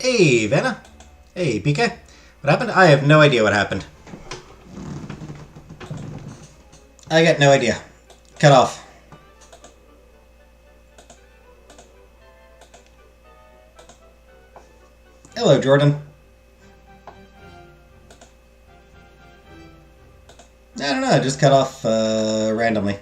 Hey, Vanna. Hey, PK. What happened? I have no idea what happened. I got no idea. Cut off. Hello, Jordan. I don't know, it just cut off randomly.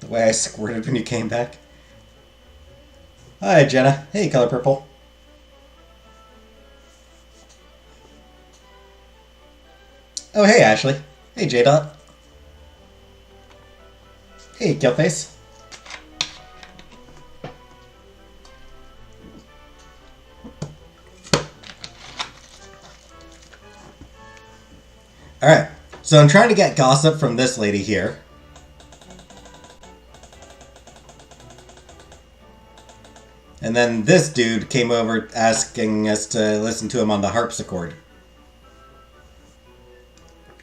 The way I squirted when you came back. Hi, Jenna. Hey, Color Purple. Oh, hey, Ashley. Hey, J-Dot. Hey, Killface. Alright, so I'm trying to get gossip from this lady here. And then this dude came over asking us to listen to him on the harpsichord.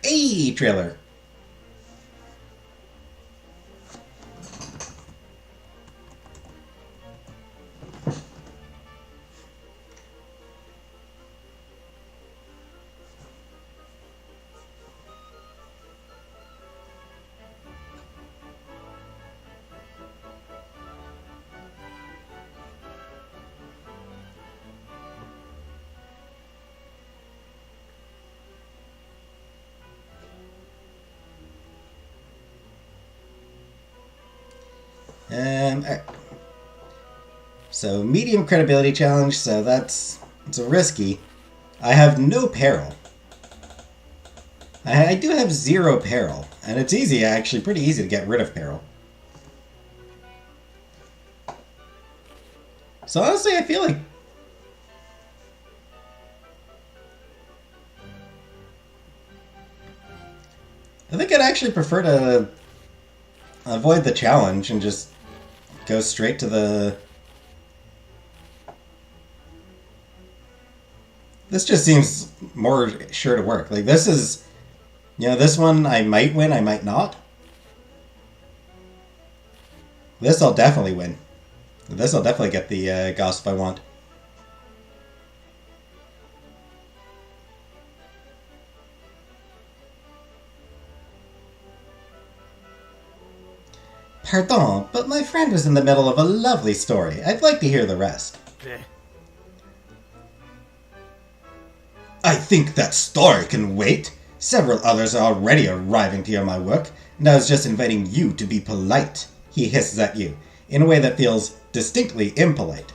Hey, trailer. Alright. So, medium credibility challenge, so it's a risky. I have no peril. I do have 0 peril, and it's easy, actually, pretty easy to get rid of peril. So honestly, I feel like I think I'd actually prefer to avoid the challenge and just go straight to the... This just seems more sure to work. Like, this is... You know, this one I might win, I might not. This I'll definitely win. This I'll definitely get the gossip I want. Pardon, but my friend was in the middle of a lovely story. I'd like to hear the rest. I think that story can wait. Several others are already arriving to hear my work, and I was just inviting you to be polite. He hisses at you, in a way that feels distinctly impolite.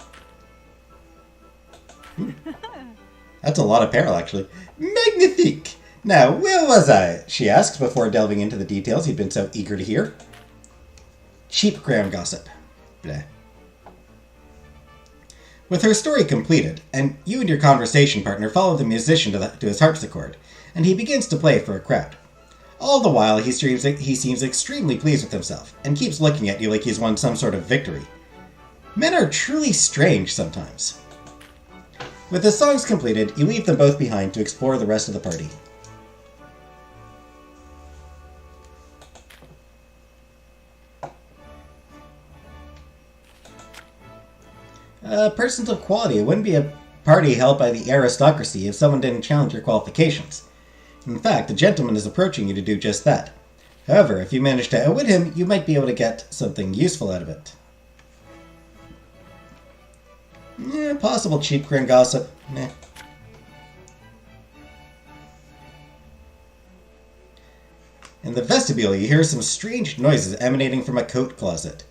That's a lot of peril, actually. Magnifique! Now, where was I? She asks before delving into the details he'd been so eager to hear. Cheap gram gossip. Bleh. With her story completed, and you and your conversation partner follow the musician to his harpsichord, and he begins to play for a crowd. All the while, he seems extremely pleased with himself, and keeps looking at you like he's won some sort of victory. Men are truly strange sometimes. With the songs completed, you leave them both behind to explore the rest of the party. Persons of quality. It wouldn't be a party held by the aristocracy if someone didn't challenge your qualifications. In fact, the gentleman is approaching you to do just that. However, if you manage to outwit him, you might be able to get something useful out of it. Possible cheap grand gossip. Meh. In the vestibule, you hear some strange noises emanating from a coat closet.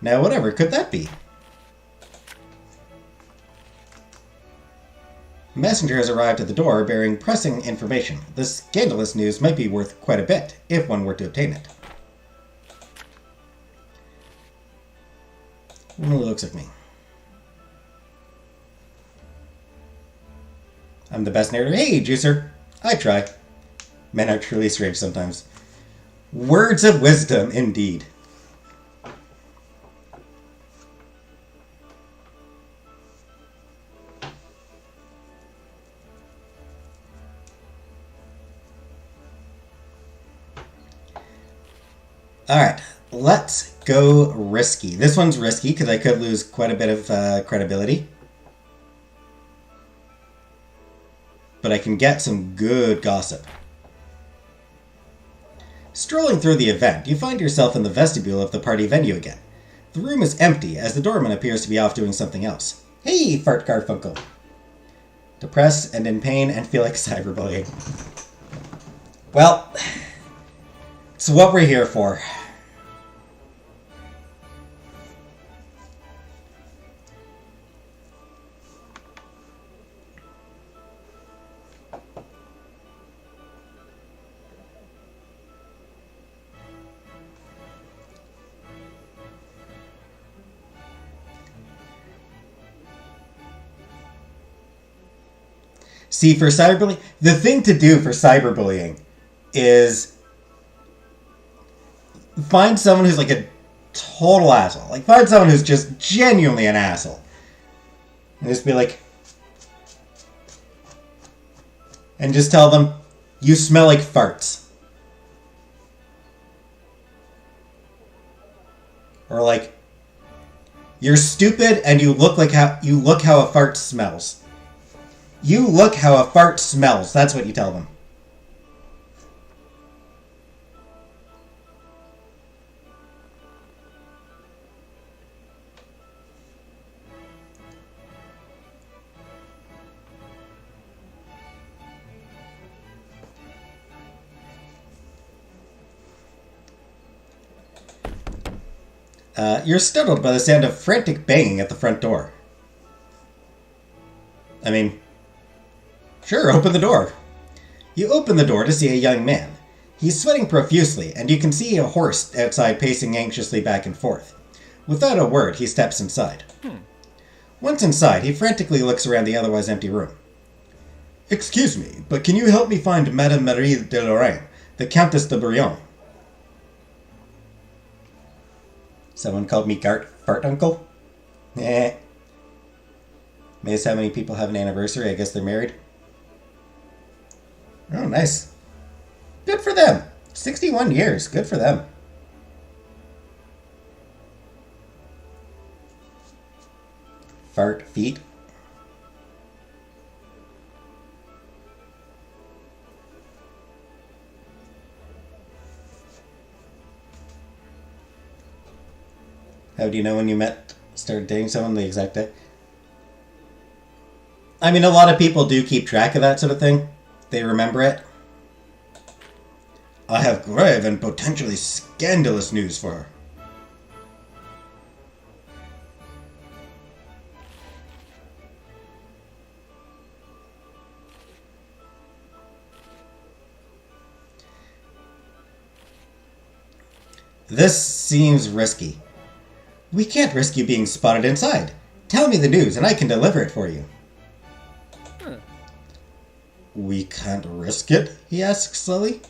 Now, whatever could that be? A messenger has arrived at the door bearing pressing information. This scandalous news might be worth quite a bit, if one were to obtain it. Looks like me. I'm the best narrator. Hey, Juicer. I try. Men are truly strange sometimes. Words of wisdom, indeed. Alright, let's go risky. This one's risky because I could lose quite a bit of credibility. But I can get some good gossip. Strolling through the event, you find yourself in the vestibule of the party venue again. The room is empty, as the doorman appears to be off doing something else. Hey, Fart Garfunkel. Depressed and in pain and feel like cyberbullying. Well, it's what we're here for. See, for cyberbullying, the thing to do for cyberbullying is find someone who's like a total asshole. Like, find someone who's just genuinely an asshole. And just be like... And just tell them, you smell like farts. Or like, you're stupid and you look how a fart smells. You look how a fart smells. That's what you tell them. You're startled by the sound of frantic banging at the front door. I mean, sure, open the door. You open the door to see a young man. He's sweating profusely, and you can see a horse outside pacing anxiously back and forth. Without a word, he steps inside. Once inside, he frantically looks around the otherwise empty room. Excuse me, but can you help me find Madame Marie de Lorraine, the Countess de Brion? Someone called me Fart Uncle? Eh. Amazed how many people have an anniversary. I guess they're married. Oh, nice. Good for them. 61 years. Good for them. Fart feet. How do you know when you started dating someone the exact day? I mean, a lot of people do keep track of that sort of thing. They remember it. I have grave and potentially scandalous news for her. This seems risky. We can't risk you being spotted inside. Tell me the news and I can deliver it for you. We can't risk it? He asks slowly.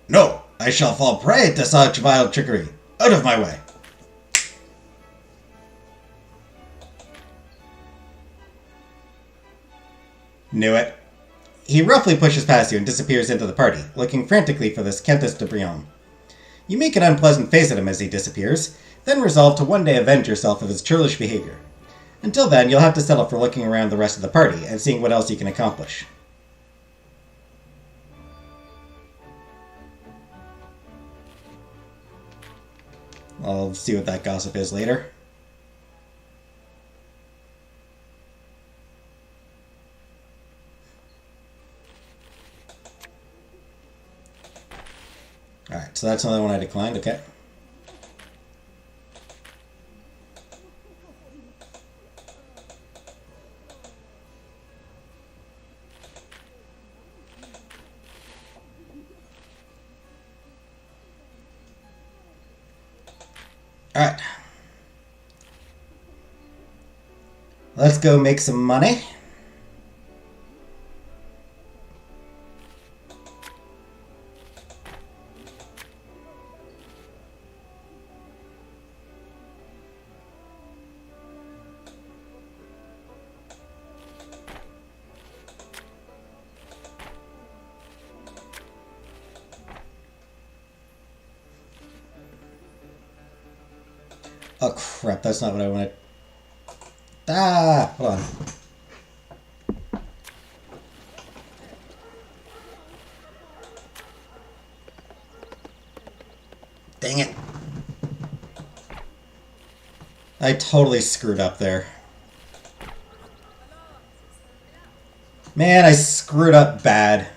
No, I shall fall prey to such vile trickery. Out of my way. Knew it. He roughly pushes past you and disappears into the party, looking frantically for this Countess de Brion. You make an unpleasant face at him as he disappears, then resolve to one day avenge yourself of his churlish behavior. Until then, you'll have to settle for looking around the rest of the party and seeing what else you can accomplish. I'll see what that gossip is later. Alright, so that's another one I declined, okay. Alright. Let's go make some money. Oh crap, that's not what I wanted. Ah, hold on. Dang it. I totally screwed up there. Man, I screwed up bad.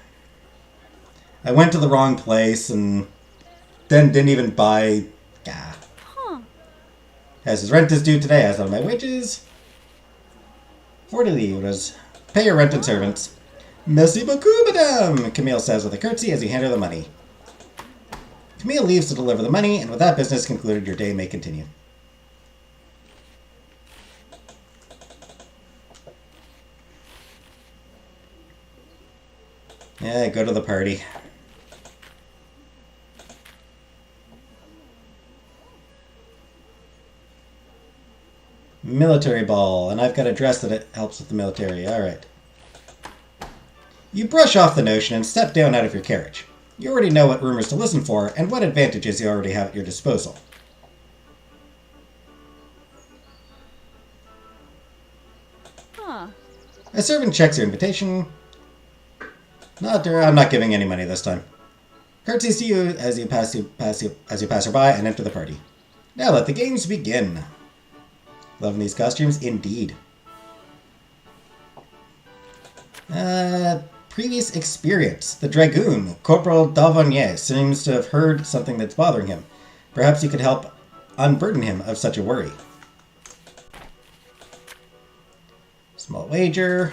I went to the wrong place and then didn't even buy... Ah. As his rent is due today, as on my wages. 40 livres. Pay your rent and servants. Merci beaucoup, madame, Camille says with a curtsy as you hand her the money. Camille leaves to deliver the money, and with that business concluded, your day may continue. Yeah, go to the party. Military ball, and I've got a dress that it helps with the military. Alright. You brush off the notion and step down out of your carriage. You already know what rumors to listen for and what advantages you already have at your disposal. A servant checks your invitation. I'm not giving any money this time. Curtsies to you as you pass her by and enter the party. Now let the games begin. Loving these costumes, indeed. Previous experience. The Dragoon, Corporal Dalvanier, seems to have heard something that's bothering him. Perhaps you could help unburden him of such a worry. Small wager.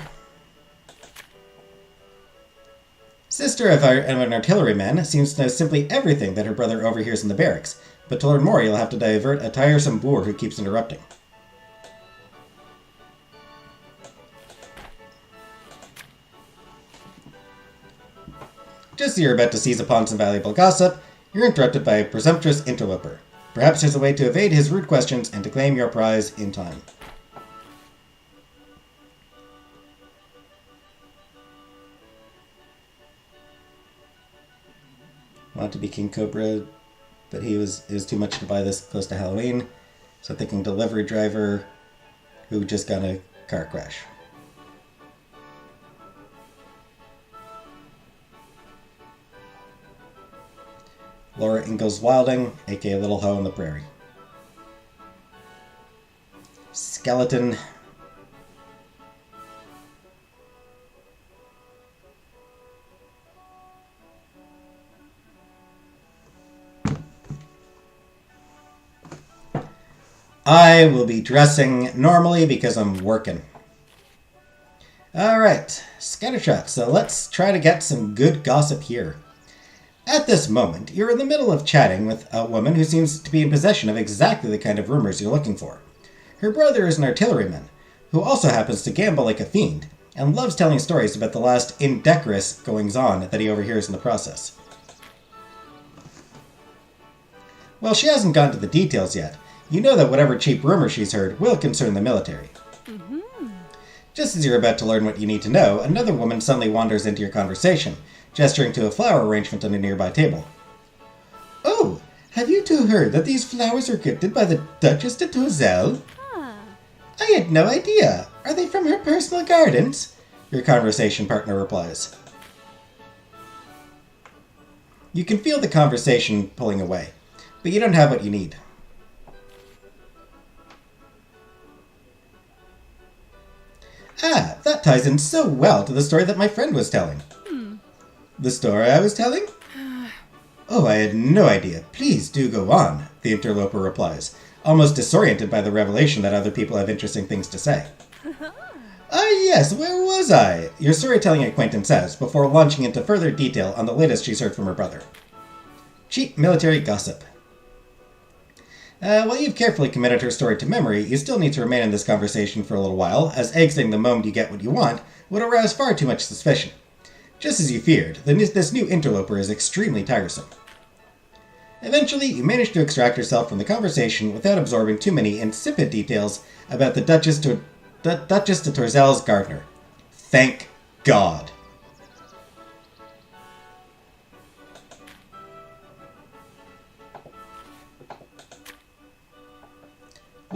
Sister of an artilleryman seems to know simply everything that her brother overhears in the barracks, but to learn more you'll have to divert a tiresome boor who keeps interrupting. Just as you're about to seize upon some valuable gossip, you're interrupted by a presumptuous interloper. Perhaps there's a way to evade his rude questions and to claim your prize in time. Wanted to be King Cobra, but it was too much to buy this close to Halloween. So thinking delivery driver who just got in a car crash. Laura Ingalls Wilding, aka Little Hoe on the Prairie. Skeleton. I will be dressing normally because I'm working. Alright, scattershot, so let's try to get some good gossip here. At this moment, you're in the middle of chatting with a woman who seems to be in possession of exactly the kind of rumors you're looking for. Her brother is an artilleryman, who also happens to gamble like a fiend, and loves telling stories about the last indecorous goings-on that he overhears in the process. Well, she hasn't gone to the details yet. You know that whatever cheap rumor she's heard will concern the military. Just as you're about to learn what you need to know, another woman suddenly wanders into your conversation, gesturing to a flower arrangement on a nearby table. Oh, have you two heard that these flowers were gifted by the Duchess de Tourzel? I had no idea. Are they from her personal gardens? Your conversation partner replies. You can feel the conversation pulling away, but you don't have what you need. Ah, that ties in so well to the story that my friend was telling. The story I was telling? Oh, I had no idea. Please do go on, the interloper replies, almost disoriented by the revelation that other people have interesting things to say. Ah, yes, where was I? Your storytelling acquaintance says, before launching into further detail on the latest she's heard from her brother. Cheap military gossip. While you've carefully committed her story to memory, you still need to remain in this conversation for a little while, as exiting the moment you get what you want would arouse far too much suspicion. Just as you feared, this new interloper is extremely tiresome. Eventually, you manage to extract yourself from the conversation without absorbing too many insipid details about the Duchess de Tourzel's gardener. Thank God.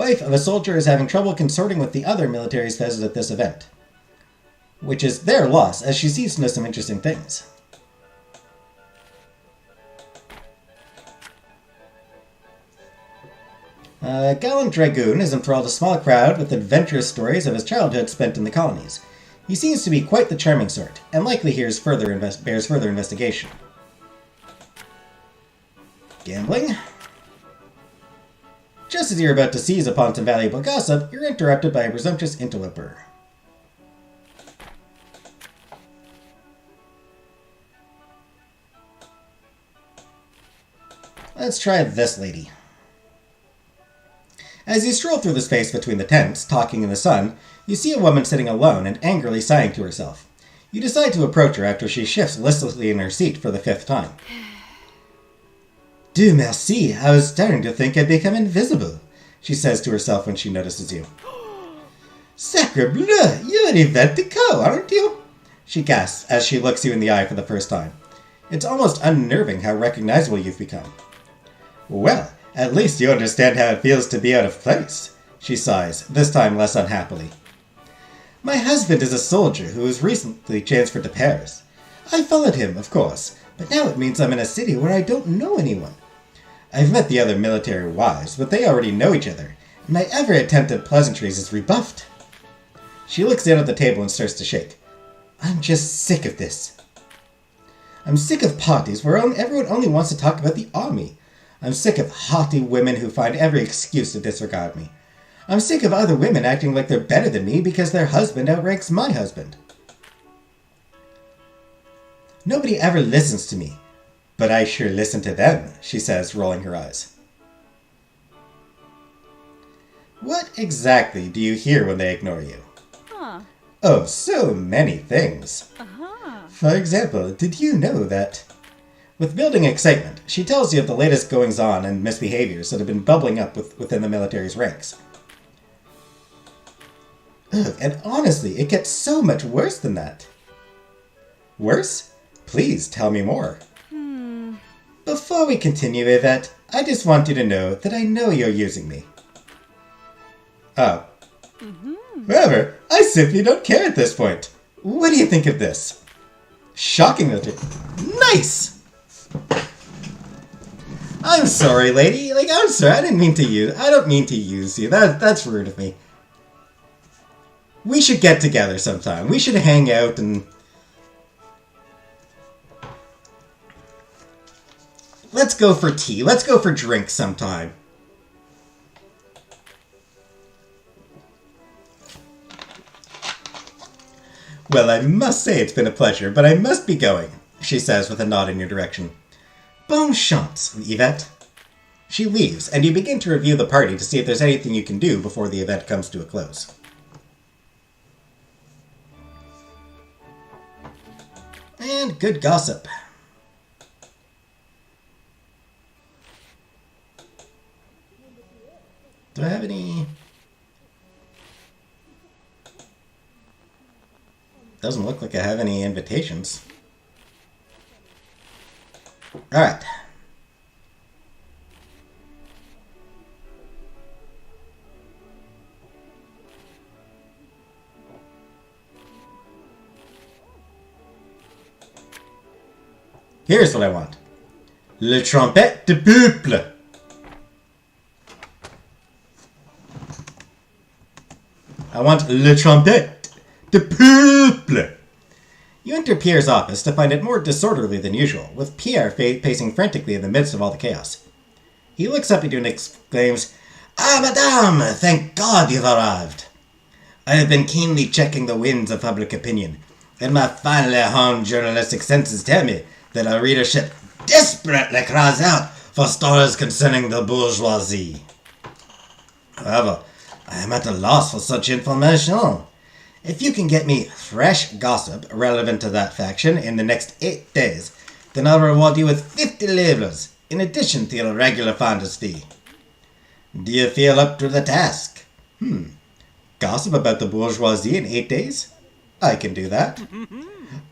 wife of a soldier is having trouble consorting with the other military spouses at this event. Which is their loss, as she seems to know some interesting things. A gallant dragoon has enthralled a small crowd with adventurous stories of his childhood spent in the colonies. He seems to be quite the charming sort, and likely bears further investigation. Gambling? Just as you're about to seize upon some valuable gossip, you're interrupted by a presumptuous interloper. Let's try this lady. As you stroll through the space between the tents, talking in the sun, you see a woman sitting alone and angrily sighing to herself. You decide to approach her after she shifts listlessly in her seat for the 5th time. Dieu merci, I was starting to think I'd become invisible, she says to herself when she notices you. Sacre bleu, you're an Yvette Decaux, aren't you? She gasps as she looks you in the eye for the first time. It's almost unnerving how recognizable you've become. Well, at least you understand how it feels to be out of place, she sighs, this time less unhappily. My husband is a soldier who was recently transferred to Paris. I followed him, of course, but now it means I'm in a city where I don't know anyone. I've met the other military wives, but they already know each other, and my every attempt at pleasantries is rebuffed. She looks down at the table and starts to shake. I'm just sick of this. I'm sick of parties where everyone only wants to talk about the army. I'm sick of haughty women who find every excuse to disregard me. I'm sick of other women acting like they're better than me because their husband outranks my husband. Nobody ever listens to me, but I sure listen to them, she says, rolling her eyes. What exactly do you hear when they ignore you? Oh, so many things. For example, did you know that... With building excitement, she tells you of the latest goings-on and misbehaviors that have been bubbling up within the military's ranks. Ugh, and honestly, it gets so much worse than that. Worse? Please tell me more. Before we continue, Yvette, I just want you to know that I know you're using me. Oh. However, I simply don't care at this point. What do you think of this? Shocking, nice! I'm sorry, lady. I'm sorry. I don't mean to use you. That's rude of me. We should get together sometime. We should hang out and... Let's go for tea. Let's go for drinks sometime. Well, I must say it's been a pleasure, but I must be going, she says with a nod in your direction. Bonne chance, Yvette. She leaves, and you begin to review the party to see if there's anything you can do before the event comes to a close. And good gossip. Do I have any... Doesn't look like I have any invitations. Alright. Here's what I want. Le trompette de peuple. I want le trompette de peuple. You enter Pierre's office to find it more disorderly than usual, with Pierre pacing frantically in the midst of all the chaos. He looks up at you and exclaims, Ah, madame, thank God you've arrived. I have been keenly checking the winds of public opinion, and my finely honed journalistic senses tell me that our readership desperately cries out for stories concerning the bourgeoisie. However, I am at a loss for such information. If you can get me fresh gossip relevant to that faction in the next 8 days, then I'll reward you with 50 livres, in addition to your regular finder's fee. Do you feel up to the task? Gossip about the bourgeoisie in 8 days? I can do that.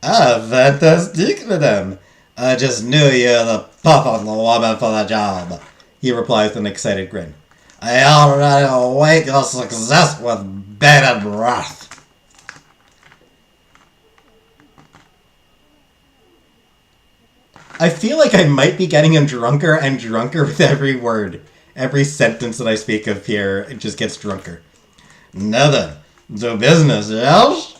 Ah, fantastique, madame. I just knew you're the perfect woman for the job, he replies with an excited grin. I already await your success with bated breath. I feel like I might be getting him drunker and drunker with every word. Every sentence that I speak of here, it just gets drunker. Now then, do business, yes?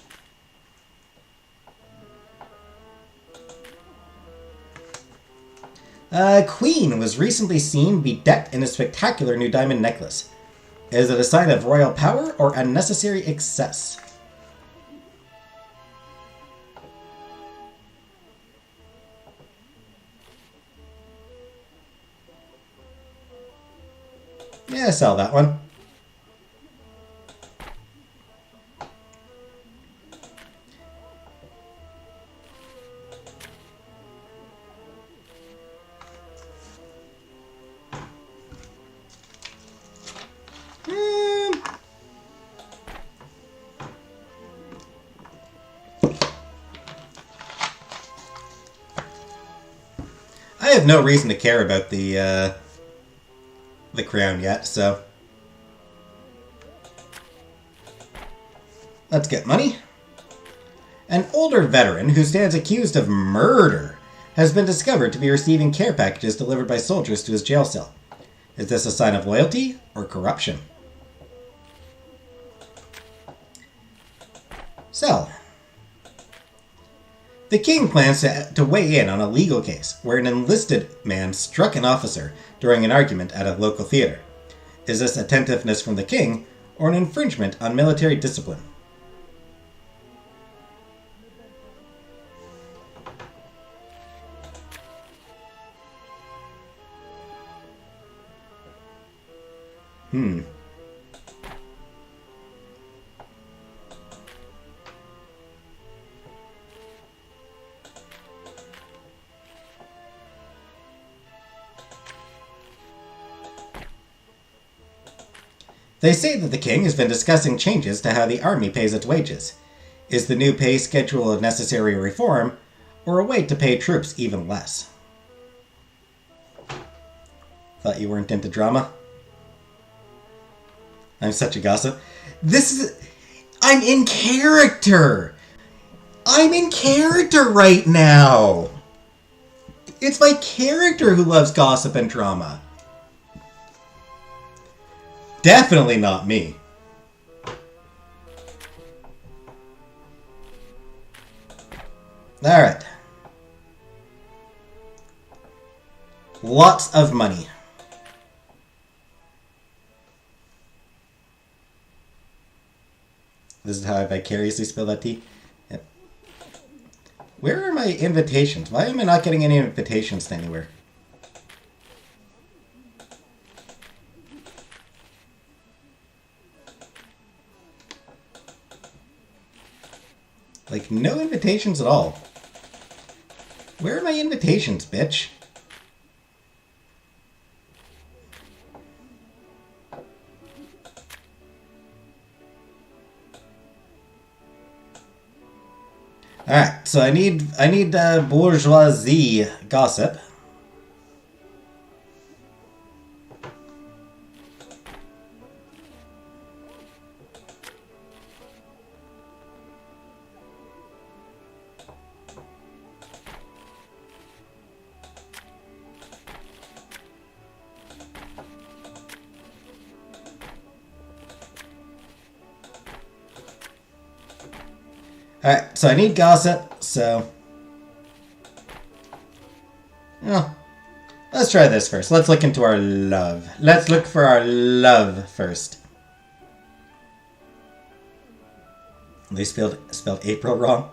Queen was recently seen bedecked in a spectacular new diamond necklace. Is it a sign of royal power or unnecessary excess? Yeah, sell that one. I have no reason to care about the crown yet, so let's get money. An older veteran who stands accused of murder has been discovered to be receiving care packages delivered by soldiers to his jail cell. Is this a sign of loyalty or corruption? Sell. The king plans to weigh in on a legal case where an enlisted man struck an officer during an argument at a local theater. Is this attentiveness from the king or an infringement on military discipline? They say that the king has been discussing changes to how the army pays its wages. Is the new pay schedule a necessary reform, or a way to pay troops even less? Thought you weren't into drama? I'm such a gossip. I'm in character! I'm in character right now! It's my character who loves gossip and drama. Definitely not me. Alright. Lots of money. This is how I vicariously spill that tea. Yep. Where are my invitations? Why am I not getting any invitations to anywhere? Like, no invitations at all. Where are my invitations, bitch? Alright, so I need bourgeoisie gossip. Alright, so I need gossip, so... Oh, let's try this first. Let's look into our love. Let's look for our love first. They spelled April wrong.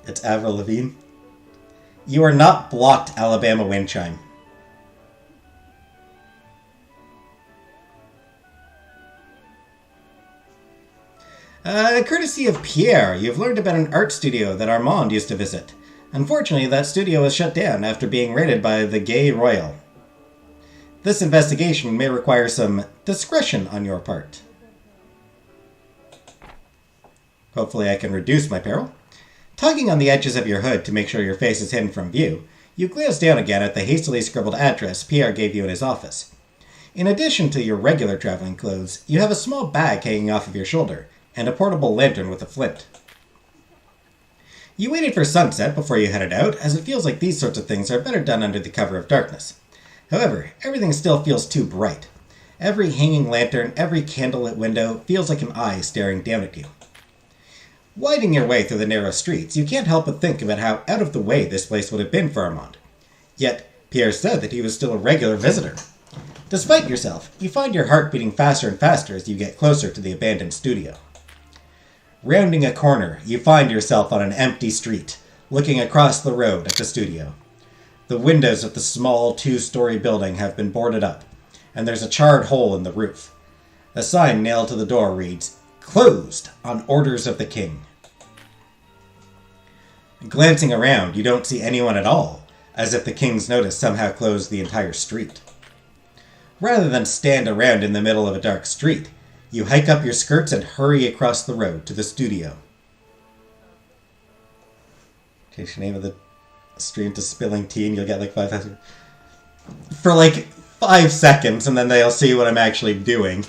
It's Avril Lavigne. You are not blocked, Alabama wind chime. Courtesy of Pierre, you've learned about an art studio that Armand used to visit. Unfortunately, that studio was shut down after being raided by the Gay Royal. This investigation may require some discretion on your part. Hopefully I can reduce my peril. Tugging on the edges of your hood to make sure your face is hidden from view, you glance down again at the hastily scribbled address Pierre gave you in his office. In addition to your regular traveling clothes, you have a small bag hanging off of your shoulder, and a portable lantern with a flint. You waited for sunset before you headed out, as it feels like these sorts of things are better done under the cover of darkness. However, everything still feels too bright. Every hanging lantern, every candlelit window feels like an eye staring down at you. Winding your way through the narrow streets, you can't help but think about how out of the way this place would have been for Armand. Yet, Pierre said that he was still a regular visitor. Despite yourself, you find your heart beating faster and faster as you get closer to the abandoned studio. Rounding a corner, you find yourself on an empty street, looking across the road at the studio. The windows of the small two-story building have been boarded up, and there's a charred hole in the roof. A sign nailed to the door reads, "Closed on orders of the king." Glancing around, you don't see anyone at all, as if the king's notice somehow closed the entire street. Rather than stand around in the middle of a dark street, you hike up your skirts and hurry across the road to the studio. Change the name of the stream to Spilling Tea and you'll get like 5,000. For like 5 seconds, and then they'll see what I'm actually doing.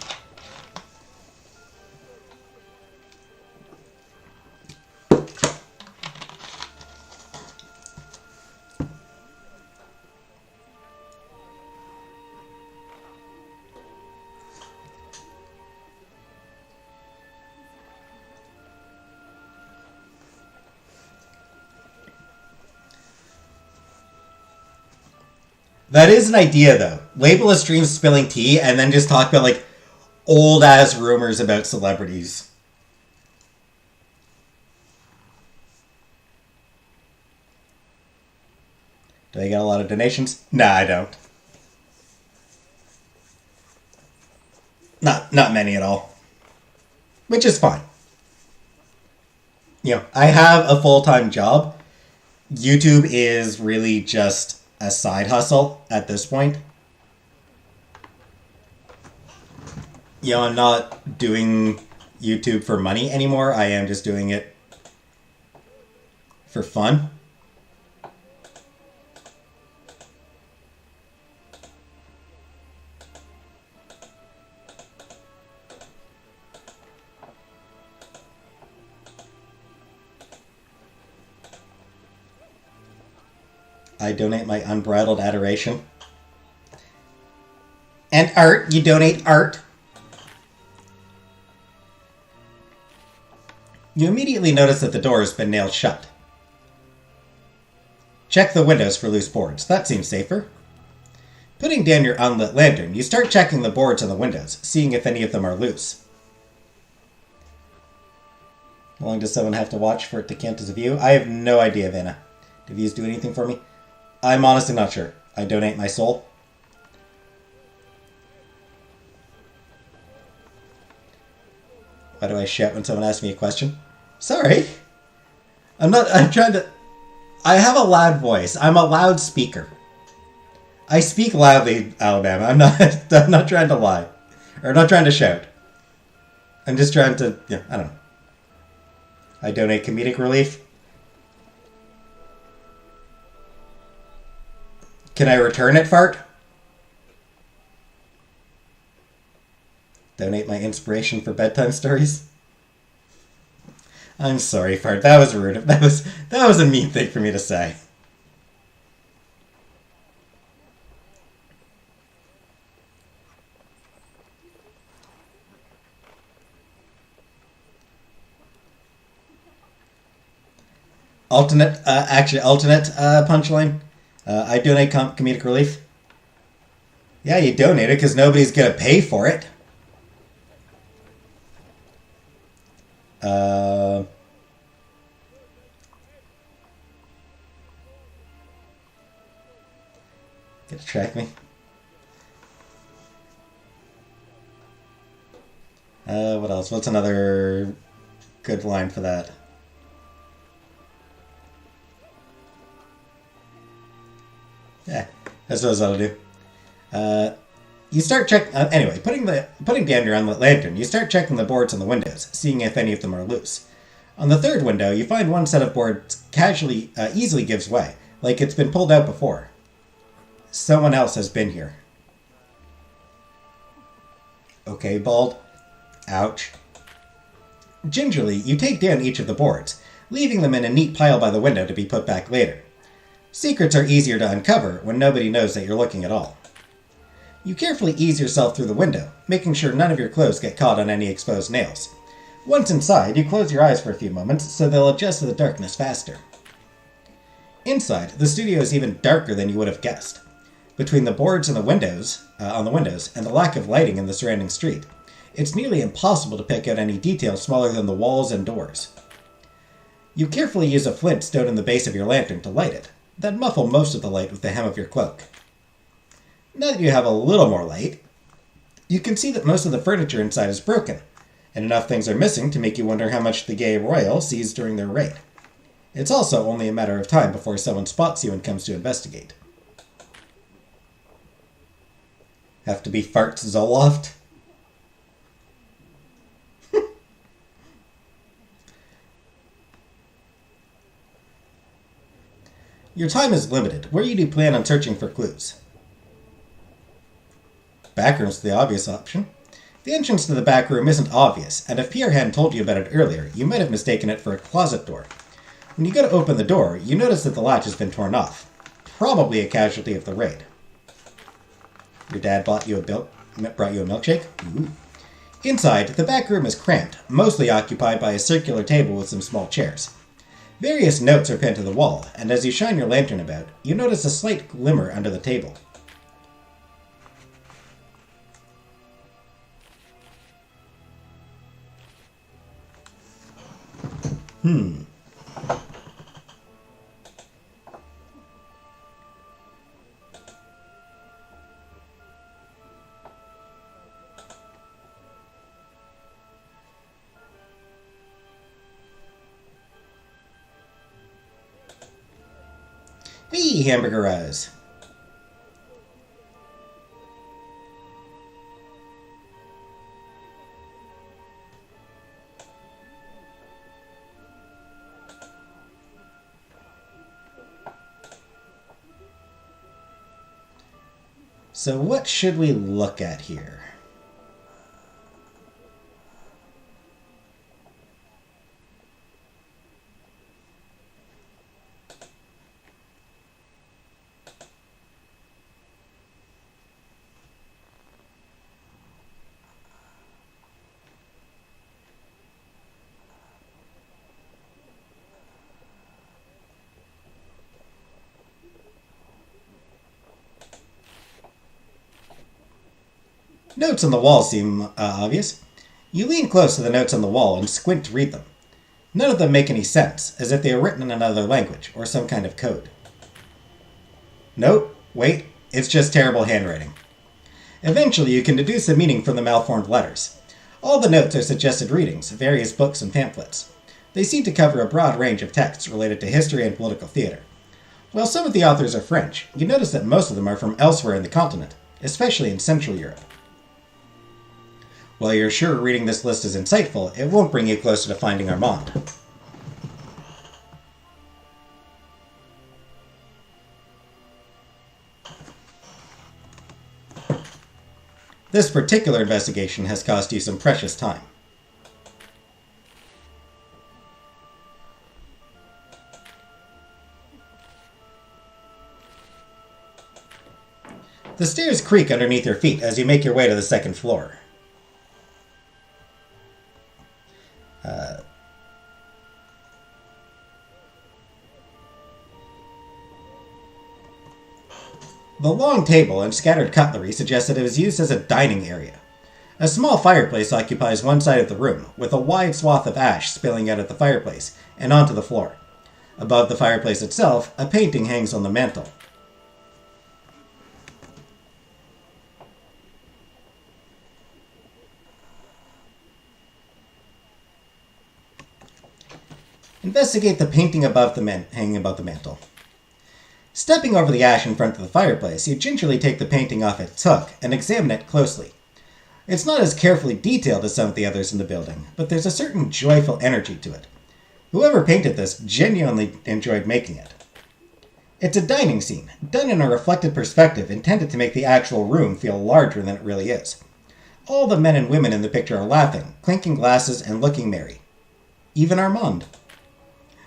That is an idea, though. Label a stream Spilling Tea and then just talk about, like, old-ass rumors about celebrities. Do I get a lot of donations? Nah, I don't. Not many at all. Which is fine. You know, I have a full-time job. YouTube is really just a side hustle at this point. You know, I'm not doing YouTube for money anymore. I am just doing it for fun. I donate my unbridled adoration. And art. You donate art. You immediately notice that the door has been nailed shut. Check the windows for loose boards. That seems safer. Putting down your unlit lantern, you start checking the boards on the windows, seeing if any of them are loose. How long does someone have to watch for it to count as a view? I have no idea, Vanna. Do views do anything for me? I'm honestly not sure. I donate my soul. Why do I shout when someone asks me a question? Sorry. I'm trying to... I have a loud voice. I'm a loud speaker. I speak loudly, Alabama. I'm not trying to lie. Or not trying to shout. I'm just trying to... Yeah, I don't know. I donate comedic relief. Can I return it, Fart? Donate my inspiration for bedtime stories? I'm sorry, Fart. That was rude. That was a mean thing for me to say. Alternate punchline. I donate comedic relief. Yeah, you donate it because nobody's going to pay for it. Get to track me. What else? What's another good line for that? Yeah, that's what I'll do. You start checking... anyway, putting down your unlit lantern, you start checking the boards on the windows, seeing if any of them are loose. On the third window, you find one set of boards easily gives way, like it's been pulled out before. Someone else has been here. Okay, Bald. Ouch. Gingerly, you take down each of the boards, leaving them in a neat pile by the window to be put back later. Secrets are easier to uncover when nobody knows that you're looking at all. You carefully ease yourself through the window, making sure none of your clothes get caught on any exposed nails. Once inside, you close your eyes for a few moments so they'll adjust to the darkness faster. Inside, the studio is even darker than you would have guessed. Between the boards and the windows, on the windows, and the lack of lighting in the surrounding street, it's nearly impossible to pick out any details smaller than the walls and doors. You carefully use a flint stowed in the base of your lantern to light it, then muffle most of the light with the hem of your cloak. Now that you have a little more light, you can see that most of the furniture inside is broken, and enough things are missing to make you wonder how much the gay royal sees during their raid. It's also only a matter of time before someone spots you and comes to investigate. Have to be Farts Zoloft? Your time is limited. Where do you plan on searching for clues? Backroom's the obvious option. The entrance to the back room isn't obvious, and if Pierre hadn't told you about it earlier, you might have mistaken it for a closet door. When you go to open the door, you notice that the latch has been torn off. Probably a casualty of the raid. Your dad brought you a milkshake? Ooh. Inside, the back room is cramped, mostly occupied by a circular table with some small chairs. Various notes are pinned to the wall, and as you shine your lantern about, you notice a slight glimmer under the table. Hey, hamburger eyes. So what should we look at here? Notes on the wall seem obvious. You lean close to the notes on the wall and squint to read them. None of them make any sense, as if they are written in another language or some kind of code. Nope, wait, it's just terrible handwriting. Eventually, you can deduce the meaning from the malformed letters. All the notes are suggested readings, various books and pamphlets. They seem to cover a broad range of texts related to history and political theater. While some of the authors are French, you notice that most of them are from elsewhere in the continent, especially in Central Europe. While you're sure reading this list is insightful, it won't bring you closer to finding Armand. This particular investigation has cost you some precious time. The stairs creak underneath your feet as you make your way to the second floor. The long table and scattered cutlery suggest that it was used as a dining area. A small fireplace occupies one side of the room, with a wide swath of ash spilling out of the fireplace and onto the floor. Above the fireplace itself, a painting hangs on the mantel. Investigate the painting hanging above the mantel. Stepping over the ash in front of the fireplace, you gingerly take the painting off its hook and examine it closely. It's not as carefully detailed as some of the others in the building, but there's a certain joyful energy to it. Whoever painted this genuinely enjoyed making it. It's a dining scene, done in a reflected perspective intended to make the actual room feel larger than it really is. All the men and women in the picture are laughing, clinking glasses, and looking merry. Even Armand.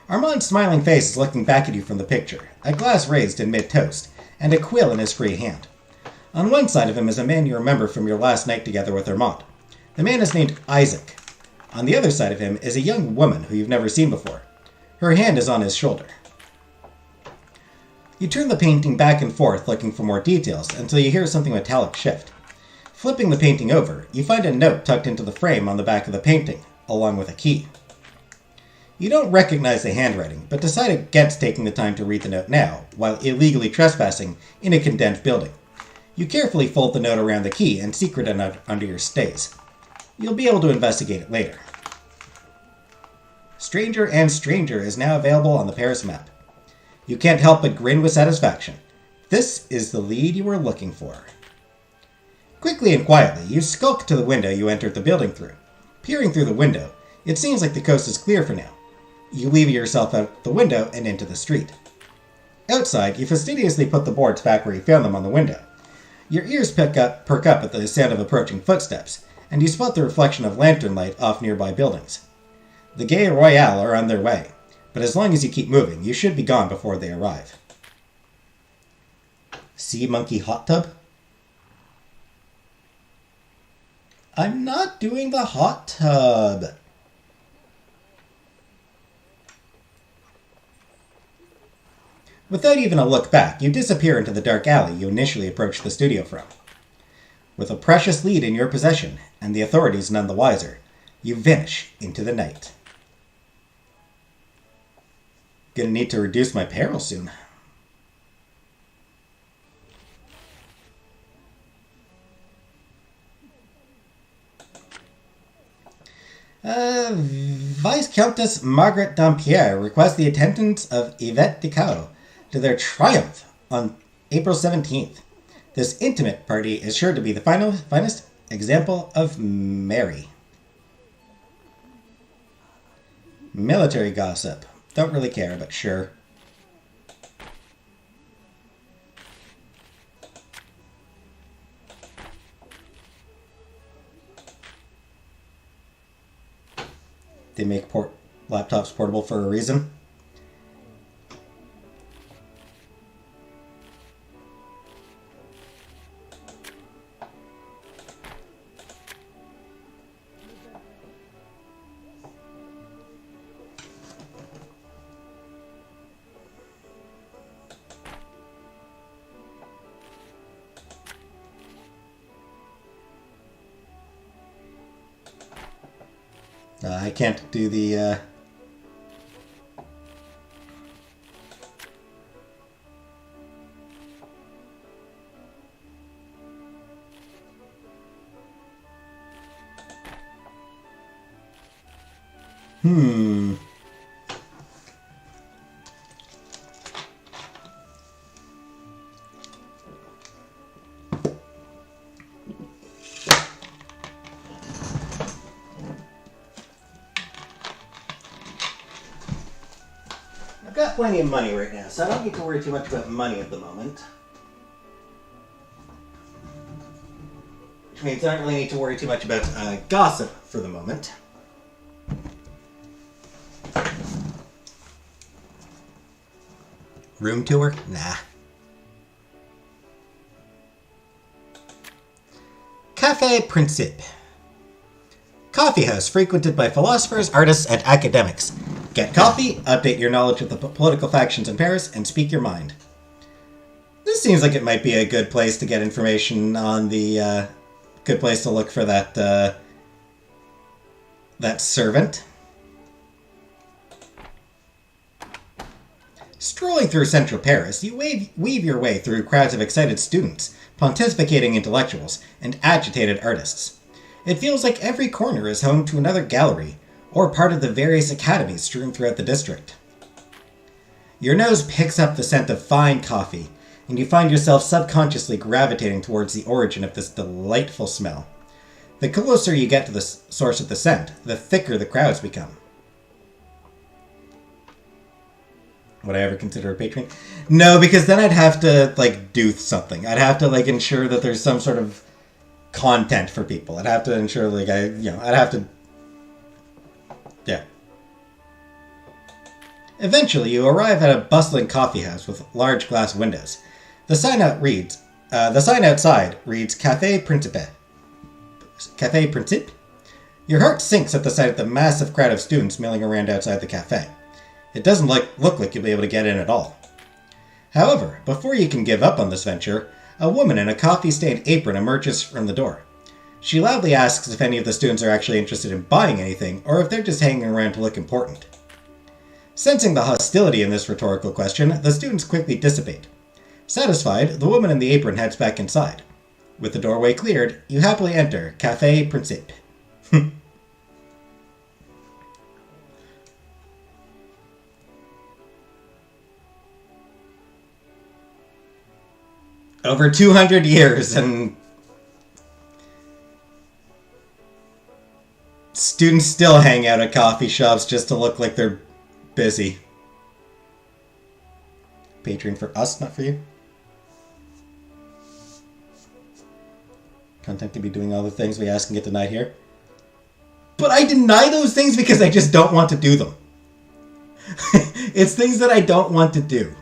Armand's smiling face is looking back at you from the picture, a glass raised in mid-toast, and a quill in his free hand. On one side of him is a man you remember from your last night together with Armand. The man is named Isaac. On the other side of him is a young woman who you've never seen before. Her hand is on his shoulder. You turn the painting back and forth looking for more details until you hear something metallic shift. Flipping the painting over, you find a note tucked into the frame on the back of the painting, along with a key. You don't recognize the handwriting, but decide against taking the time to read the note now, while illegally trespassing in a condemned building. You carefully fold the note around the key and secret it under your stays. You'll be able to investigate it later. Stranger and Stranger is now available on the Paris map. You can't help but grin with satisfaction. This is the lead you were looking for. Quickly and quietly, you skulk to the window you entered the building through. Peering through the window, it seems like the coast is clear for now. You lever yourself out the window and into the street. Outside, you fastidiously put the boards back where you found them on the window. Your ears perk up at the sound of approaching footsteps, and you spot the reflection of lantern light off nearby buildings. The Gay Royale are on their way, but as long as you keep moving, you should be gone before they arrive. Sea Monkey Hot Tub? I'm not doing the hot tub. Without even a look back, you disappear into the dark alley you initially approached the studio from. With a precious lead in your possession, and the authorities none the wiser, you vanish into the night. Gonna need to reduce my peril soon. Vice-Countess Margaret Dampierre requests the attendance of Yvette Decaux to their triumph on April 17th. This intimate party is sure to be the finest example of Mary. Military gossip. Don't really care, but sure. They make laptops portable for a reason. I can't do the, I've got plenty of money right now, so I don't need to worry too much about money at the moment. Which means I don't really need to worry too much about gossip for the moment. Room tour? Nah. Café Principe. Coffee house frequented by philosophers, artists, and academics. Get coffee, update your knowledge of the political factions in Paris, and speak your mind. This seems like it might be a good place to get information on the, good place to look for that, that servant. Strolling through central Paris, you weave your way through crowds of excited students, pontificating intellectuals, and agitated artists. It feels like every corner is home to another gallery, or part of the various academies strewn throughout the district. Your nose picks up the scent of fine coffee, and you find yourself subconsciously gravitating towards the origin of this delightful smell. The closer you get to the source of the scent, the thicker the crowds become. Would I ever consider a patron? No, because then I'd have to, do something. I'd have to, ensure that there's some sort of content for people. I'd have to ensure, like, I'd have to, yeah. Eventually, you arrive at a bustling coffee house with large glass windows. The sign outside reads Café Principe. Café Principe? Your heart sinks at the sight of the massive crowd of students milling around outside the cafe. It doesn't look like you'll be able to get in at all. However, before you can give up on this venture, a woman in a coffee-stained apron emerges from the door. She loudly asks if any of the students are actually interested in buying anything, or if they're just hanging around to look important. Sensing the hostility in this rhetorical question, the students quickly dissipate. Satisfied, the woman in the apron heads back inside. With the doorway cleared, you happily enter Café Principe. Over 200 years, and students still hang out at coffee shops just to look like they're busy. Patreon for us, not for you. Content can be doing all the things we ask and get denied here. But I deny those things because I just don't want to do them. It's things that I don't want to do.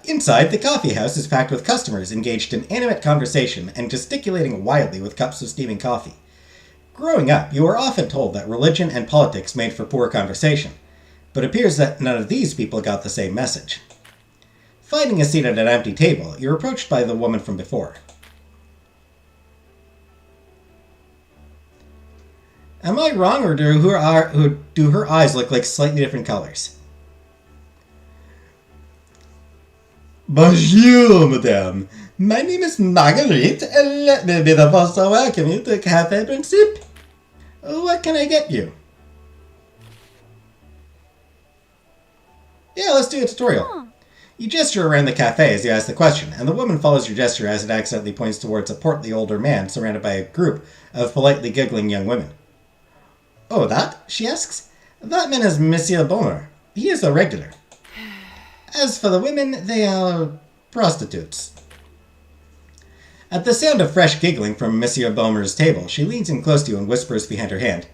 Inside, the coffee house is packed with customers engaged in animate conversation and gesticulating wildly with cups of steaming coffee. Growing up, you were often told that religion and politics made for poor conversation, but it appears that none of these people got the same message. Finding a seat at an empty table, you're approached by the woman from before. Am I wrong, or do her eyes look like slightly different colors? Bonjour, madame. My name is Marguerite, and let me be the first to welcome you to Café Principe. What can I get you? Yeah, let's do a tutorial. Huh. You gesture around the cafe as you ask the question, and the woman follows your gesture as it accidentally points towards a portly older man surrounded by a group of politely giggling young women. Oh, that? She asks. That man is Monsieur Bomer. He is a regular. As for the women, they are prostitutes. At the sound of fresh giggling from Monsieur Bomer's table, she leans in close to you and whispers behind her hand,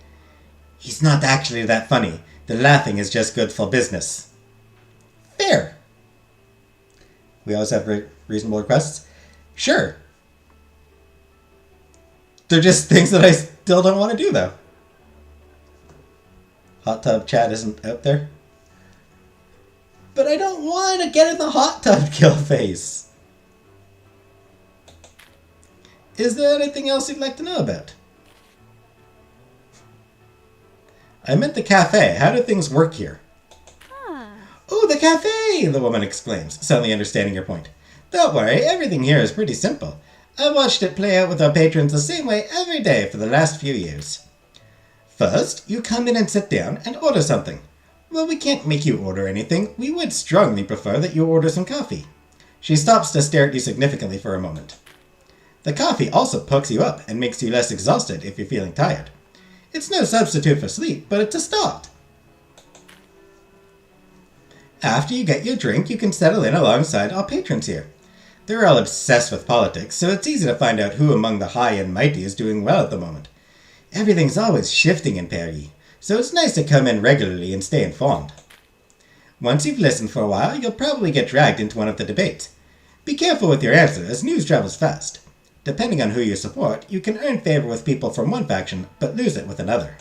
He's not actually that funny. The laughing is just good for business. Fair. We always have reasonable requests. Sure. They're just things that I still don't want to do, though. Hot tub chat isn't out there. But I don't want to get in the hot tub kill face. Is there anything else you'd like to know about? I meant the cafe. How do things work here? Oh, the cafe! The woman exclaims, suddenly understanding your point. Don't worry, everything here is pretty simple. I watched it play out with our patrons the same way every day for the last few years. First, you come in and sit down and order something. Well, we can't make you order anything. We would strongly prefer that you order some coffee. She stops to stare at you significantly for a moment. The coffee also pokes you up and makes you less exhausted if you're feeling tired. It's no substitute for sleep, but it's a start. After you get your drink, you can settle in alongside our patrons here. They're all obsessed with politics, so it's easy to find out who among the high and mighty is doing well at the moment. Everything's always shifting in Paris, so it's nice to come in regularly and stay informed. Once you've listened for a while, you'll probably get dragged into one of the debates. Be careful with your answer, as news travels fast. Depending on who you support, you can earn favor with people from one faction, but lose it with another.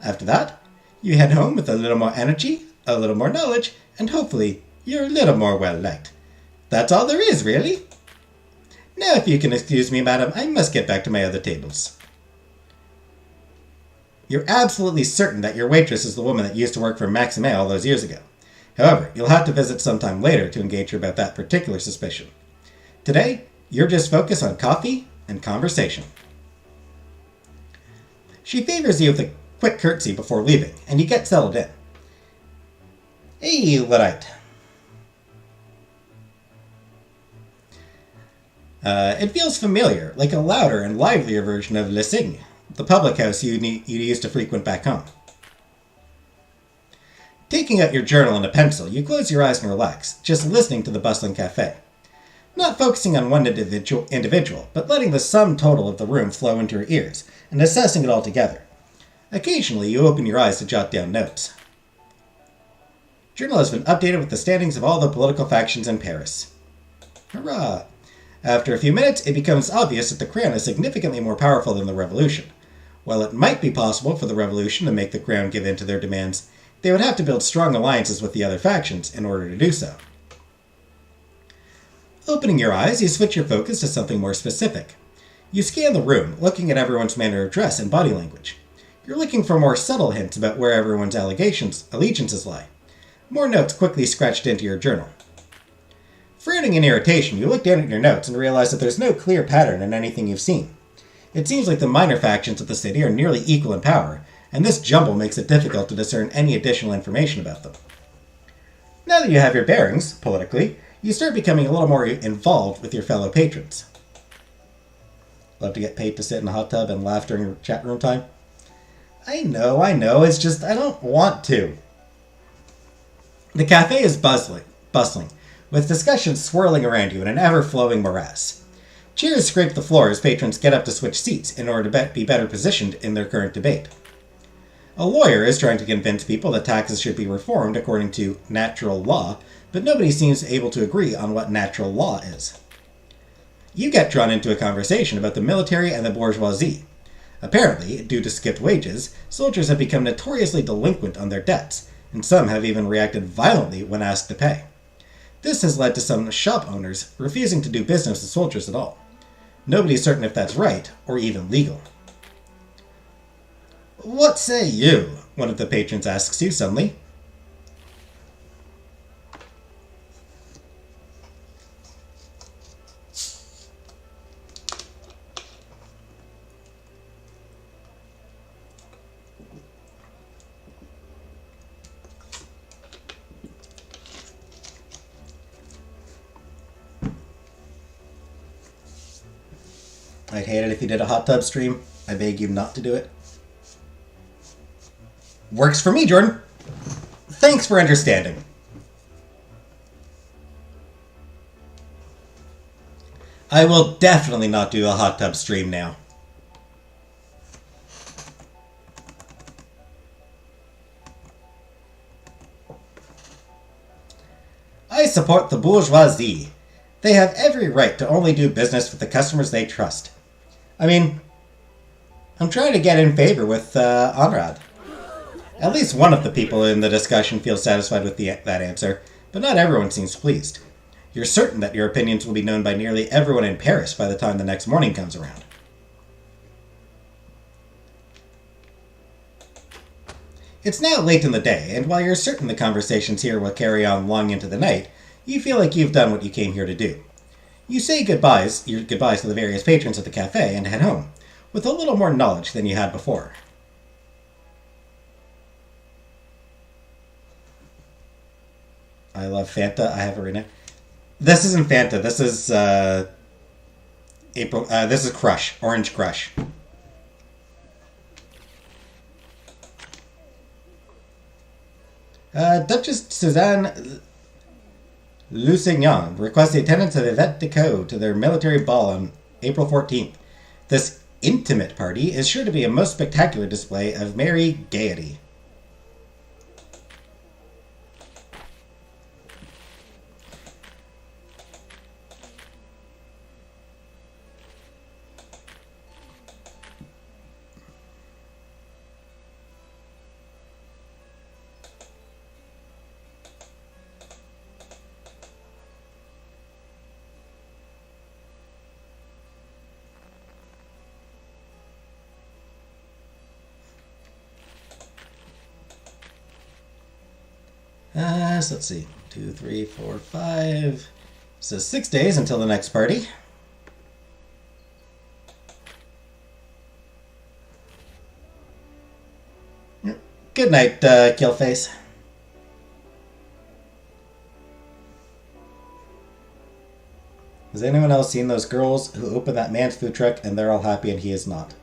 After that, you head home with a little more energy, a little more knowledge, and hopefully, you're a little more well-liked. That's all there is, really. Now, if you can excuse me, madam, I must get back to my other tables. You're absolutely certain that your waitress is the woman that used to work for Maxime all those years ago. However, you'll have to visit sometime later to engage her about that particular suspicion. Today, you're just focused on coffee and conversation. She favors you with a quick curtsy before leaving, and you get settled in. Hey, Luddite. It feels familiar, like a louder and livelier version of Le Cygne, the public house you used to frequent back home. Taking out your journal and a pencil, you close your eyes and relax, just listening to the bustling cafe. Not focusing on one individual, but letting the sum total of the room flow into your ears and assessing it all together. Occasionally, you open your eyes to jot down notes. Journal has been updated with the standings of all the political factions in Paris. Hurrah! After a few minutes, it becomes obvious that the Crown is significantly more powerful than the Revolution. While it might be possible for the Revolution to make the Crown give in to their demands, they would have to build strong alliances with the other factions in order to do so. Opening your eyes, you switch your focus to something more specific. You scan the room, looking at everyone's manner of dress and body language. You're looking for more subtle hints about where everyone's allegiances lie. More notes quickly scratched into your journal. Frowning in irritation, you look down at your notes and realize that there's no clear pattern in anything you've seen. It seems like the minor factions of the city are nearly equal in power, and this jumble makes it difficult to discern any additional information about them. Now that you have your bearings, politically, you start becoming a little more involved with your fellow patrons. Love to get paid to sit in a hot tub and laugh during chat room time? I know, it's just I don't want to. The cafe is bustling, with discussions swirling around you in an ever-flowing morass. Cheers scrape the floor as patrons get up to switch seats in order to be better positioned in their current debate. A lawyer is trying to convince people that taxes should be reformed according to natural law, but nobody seems able to agree on what natural law is. You get drawn into a conversation about the military and the bourgeoisie. Apparently, due to skipped wages, soldiers have become notoriously delinquent on their debts, and some have even reacted violently when asked to pay. This has led to some shop owners refusing to do business with soldiers at all. Nobody's certain if that's right or even legal. "What say you?" one of the patrons asks you suddenly. I'd hate it if you did a hot tub stream. I beg you not to do it. Works for me, Jordan. Thanks for understanding. I will definitely not do a hot tub stream now. I support the bourgeoisie. They have every right to only do business with the customers they trust. I mean, I'm trying to get in favor with Anrad. At least one of the people in the discussion feels satisfied with that answer, but not everyone seems pleased. You're certain that your opinions will be known by nearly everyone in Paris by the time the next morning comes around. It's now late in the day, and while you're certain the conversations here will carry on long into the night, you feel like you've done what you came here to do. You say your goodbyes to the various patrons at the cafe and head home, with a little more knowledge than you had before. I love Fanta. I have Arena. This isn't Fanta. This is April. This is Crush. Orange Crush. Duchess Suzanne Lusignan requests the attendance of Yvette Decaux to their military ball on April 14th. This intimate party is sure to be a most spectacular display of merry gaiety. So let's see. 2, 3, 4, 5. So 6 days until the next party. Good night, Killface. Has anyone else seen those girls who open that man's food truck and they're all happy and he is not?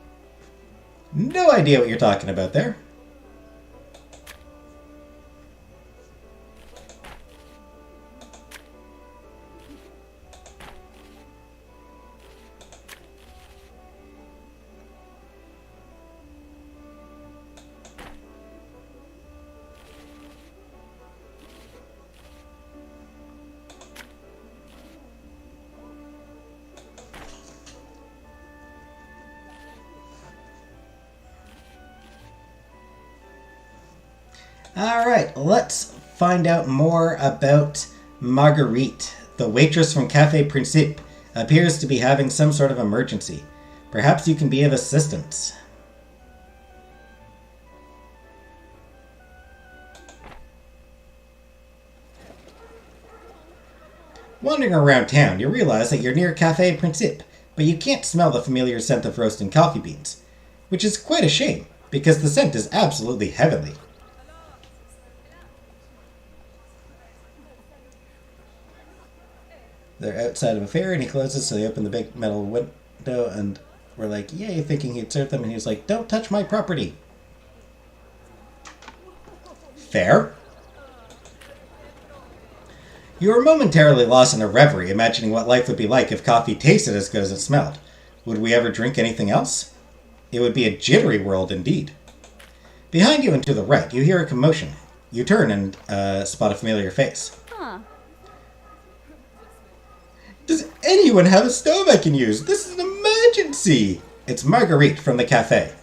No idea what you're talking about there. Alright, let's find out more about Marguerite. The waitress from Café Principe appears to be having some sort of emergency. Perhaps you can be of assistance. Wandering around town, you realize that you're near Café Principe, but you can't smell the familiar scent of roasting coffee beans, which is quite a shame, because the scent is absolutely heavenly. They're outside of a fair, and he closes, so they open the big metal window, and we're like, yay, thinking he'd serve them, and he was like, don't touch my property. Fair. You were momentarily lost in a reverie, imagining what life would be like if coffee tasted as good as it smelled. Would we ever drink anything else? It would be a jittery world indeed. Behind you and to the right, you hear a commotion. You turn and spot a familiar face. Huh. Does anyone have a stove I can use? This is an emergency! It's Marguerite from the cafe.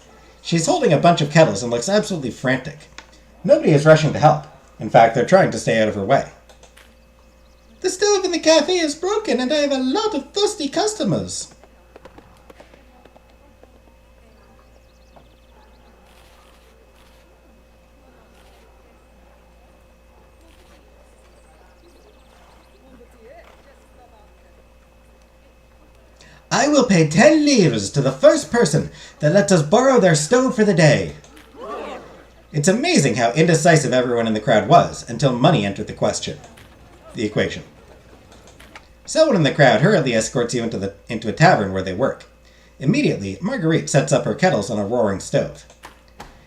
She's holding a bunch of kettles and looks absolutely frantic. Nobody is rushing to help. In fact, they're trying to stay out of her way. The stove in the cafe is broken and I have a lot of thirsty customers. I will pay 10 livres to the first person that lets us borrow their stove for the day. It's amazing how indecisive everyone in the crowd was until money entered the equation. Someone in the crowd hurriedly escorts you into a tavern where they work. Immediately, Marguerite sets up her kettles on a roaring stove.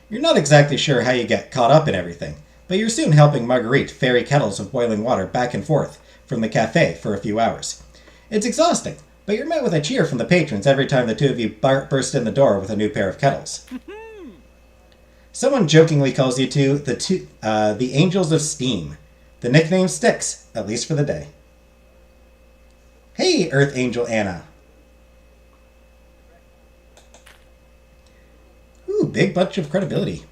You're not exactly sure how you get caught up in everything, but you're soon helping Marguerite ferry kettles of boiling water back and forth from the cafe for a few hours. It's exhausting, but you're met with a cheer from the patrons every time the two of you burst in the door with a new pair of kettles. Someone jokingly calls you to the Angels of Steam. The nickname sticks, at least for the day. Hey, Earth Angel Anna. Ooh, big bunch of credibility.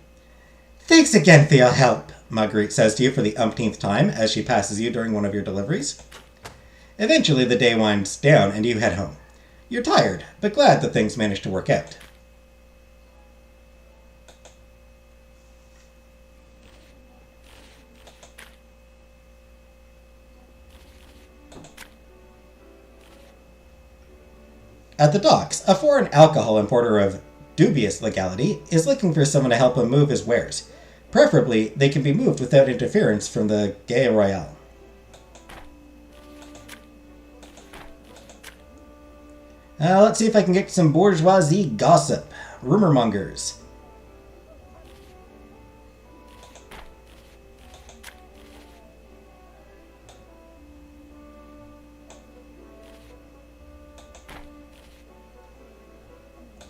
Thanks again for your help, Marguerite says to you for the umpteenth time as she passes you during one of your deliveries. Eventually, the day winds down and you head home. You're tired, but glad that things managed to work out. At the docks, a foreign alcohol importer of dubious legality is looking for someone to help him move his wares. Preferably, they can be moved without interference from the Gay Royale. Let's see if I can get some bourgeoisie gossip. Rumor mongers.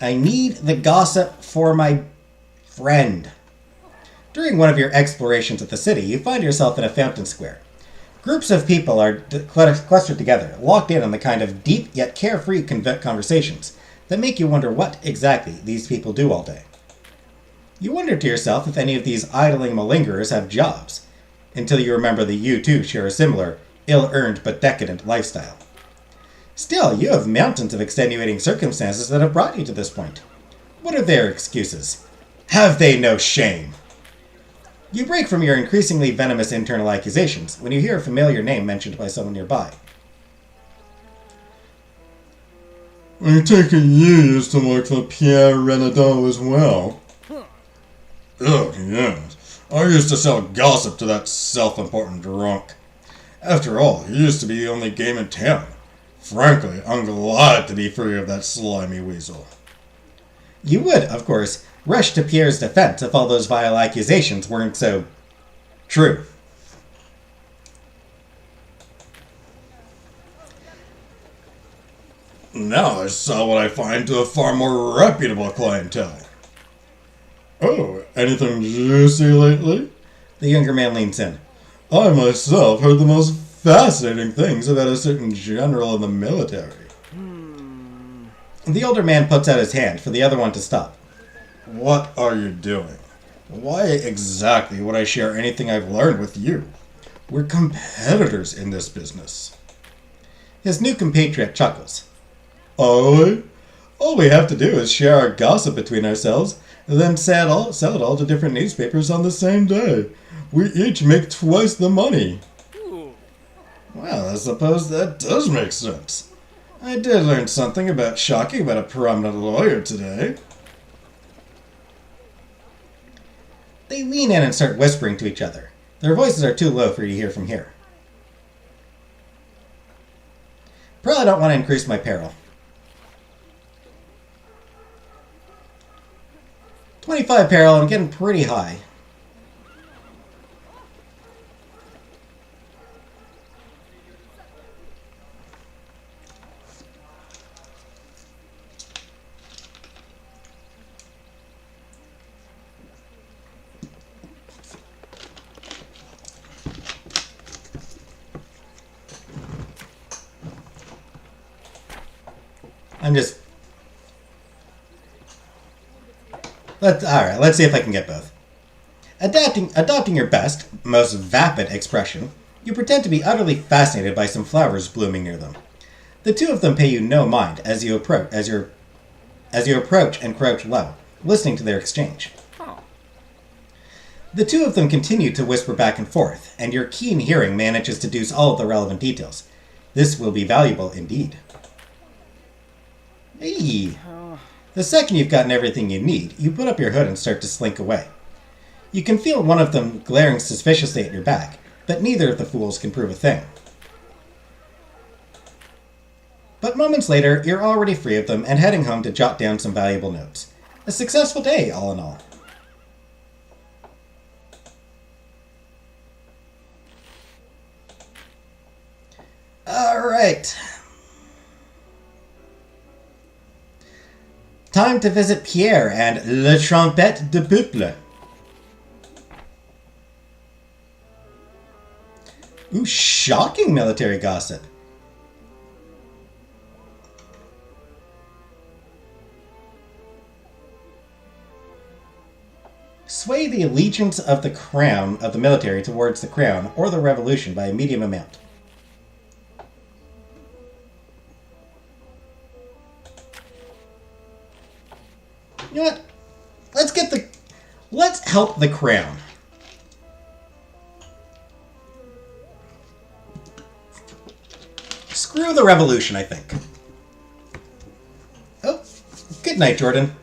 I need the gossip for my friend. During one of your explorations of the city, you find yourself in a fountain square. Groups of people are clustered together, locked in on the kind of deep yet carefree conversations that make you wonder what exactly these people do all day. You wonder to yourself if any of these idling malingerers have jobs, until you remember that you too share a similar, ill-earned but decadent lifestyle. Still, you have mountains of extenuating circumstances that have brought you to this point. What are their excuses? Have they no shame? You break from your increasingly venomous internal accusations when you hear a familiar name mentioned by someone nearby. I take it you used to work for Pierre Renaudot as well. Oh, yes. I used to sell gossip to that self-important drunk. After all, he used to be the only game in town. Frankly, I'm glad to be free of that slimy weasel. You would, of course, rush to Pierre's defense if all those vile accusations weren't so true. Now I sell what I find to a far more reputable clientele. Oh, anything juicy lately? The younger man leans in. I myself heard the most fascinating things about a certain general in the military. The older man puts out his hand for the other one to stop. What are you doing? Why exactly would I share anything I've learned with you? We're competitors in this business. His new compatriot chuckles. Oh, all we have to do is share our gossip between ourselves, and then sell it all to different newspapers on the same day. We each make twice the money. Well, I suppose that does make sense. I did learn something shocking about a prominent lawyer today. They lean in and start whispering to each other. Their voices are too low for you to hear from here. Probably don't want to increase my peril. 25 peril, I'm getting pretty high. Alright, let's see if I can get both. Adopting your best, most vapid expression, you pretend to be utterly fascinated by some flowers blooming near them. The two of them pay you no mind as you approach and crouch low, listening to their exchange. The two of them continue to whisper back and forth, and your keen hearing manages to deduce all of the relevant details. This will be valuable indeed. Hey! The second you've gotten everything you need, you put up your hood and start to slink away. You can feel one of them glaring suspiciously at your back, but neither of the fools can prove a thing. But moments later, you're already free of them and heading home to jot down some valuable notes. A successful day, all in all. Alright. Time to visit Pierre and Le Trompette de Peuple. Ooh, shocking military gossip. Sway the allegiance of the crown of the military towards the crown or the revolution by a medium amount. You know what? Let's help the crown. Screw the revolution, I think. Oh, good night, Jordan.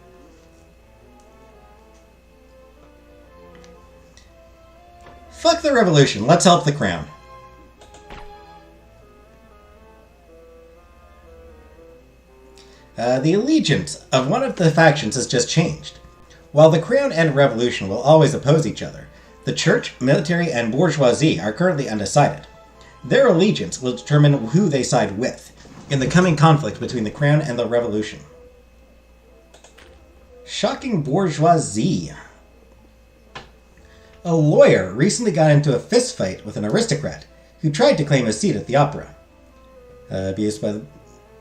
Fuck the revolution. Let's help the crown. The allegiance of one of the factions has just changed. While the crown and revolution will always oppose each other, the church, military, and bourgeoisie are currently undecided. Their allegiance will determine who they side with in the coming conflict between the crown and the revolution. Shocking bourgeoisie. A lawyer recently got into a fist fight with an aristocrat who tried to claim a seat at the opera. Abused by the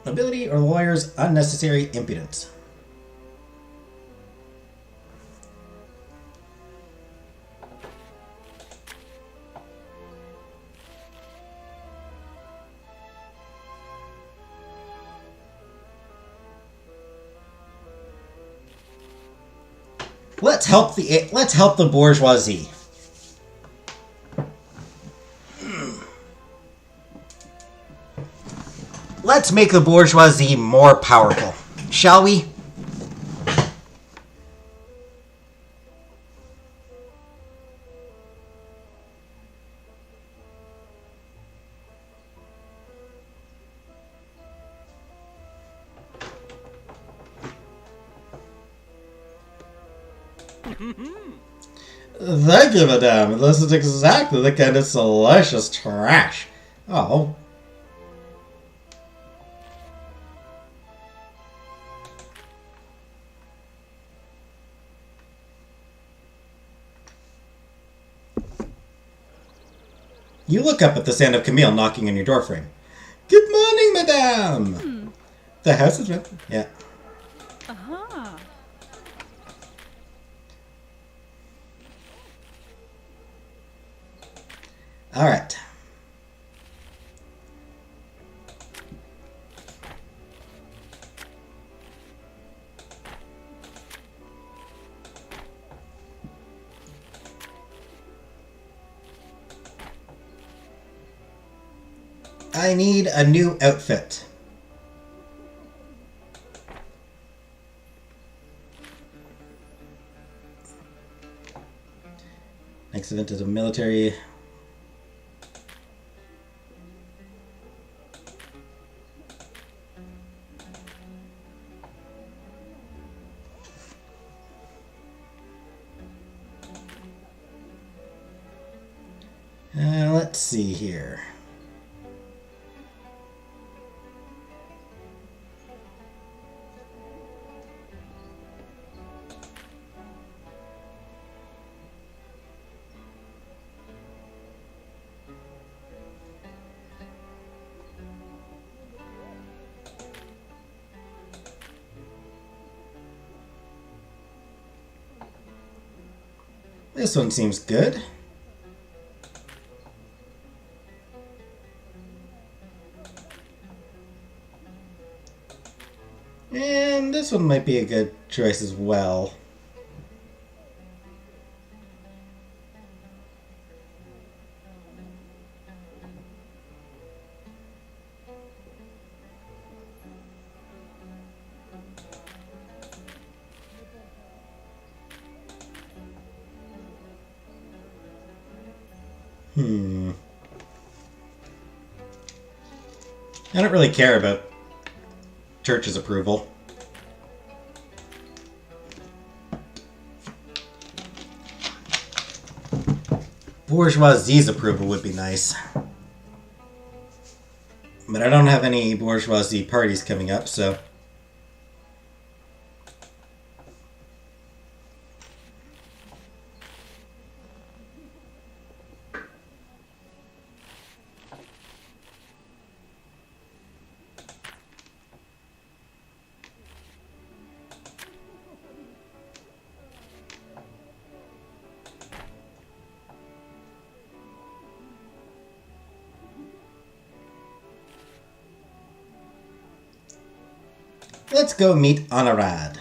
nobility or lawyer's unnecessary impudence. Let's help the bourgeoisie. Let's make the bourgeoisie more powerful, shall we? Thank you, madame. This is exactly the kind of salacious trash. Oh. You look up at the sound of Camille knocking on your doorframe. Good morning, madame! The house is ready. Yeah. Alright. I need a new outfit. Next event is a military. Let's see here. This one seems good. And this one might be a good choice as well. I don't really care about Church's approval. Bourgeoisie's approval would be nice. But I don't have any bourgeoisie parties coming up, so... Let's go meet Honorad.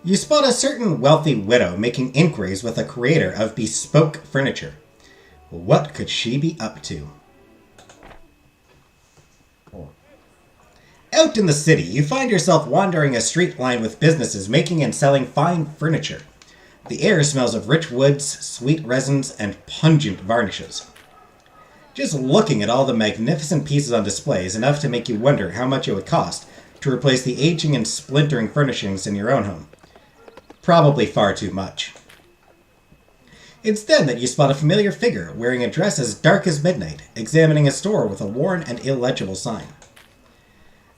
You spot a certain wealthy widow making inquiries with a creator of bespoke furniture. What could she be up to? Out in the city, you find yourself wandering a street lined with businesses making and selling fine furniture. The air smells of rich woods, sweet resins, and pungent varnishes. Just looking at all the magnificent pieces on display is enough to make you wonder how much it would cost to replace the aging and splintering furnishings in your own home. Probably far too much. It's then that you spot a familiar figure wearing a dress as dark as midnight, examining a store with a worn and illegible sign.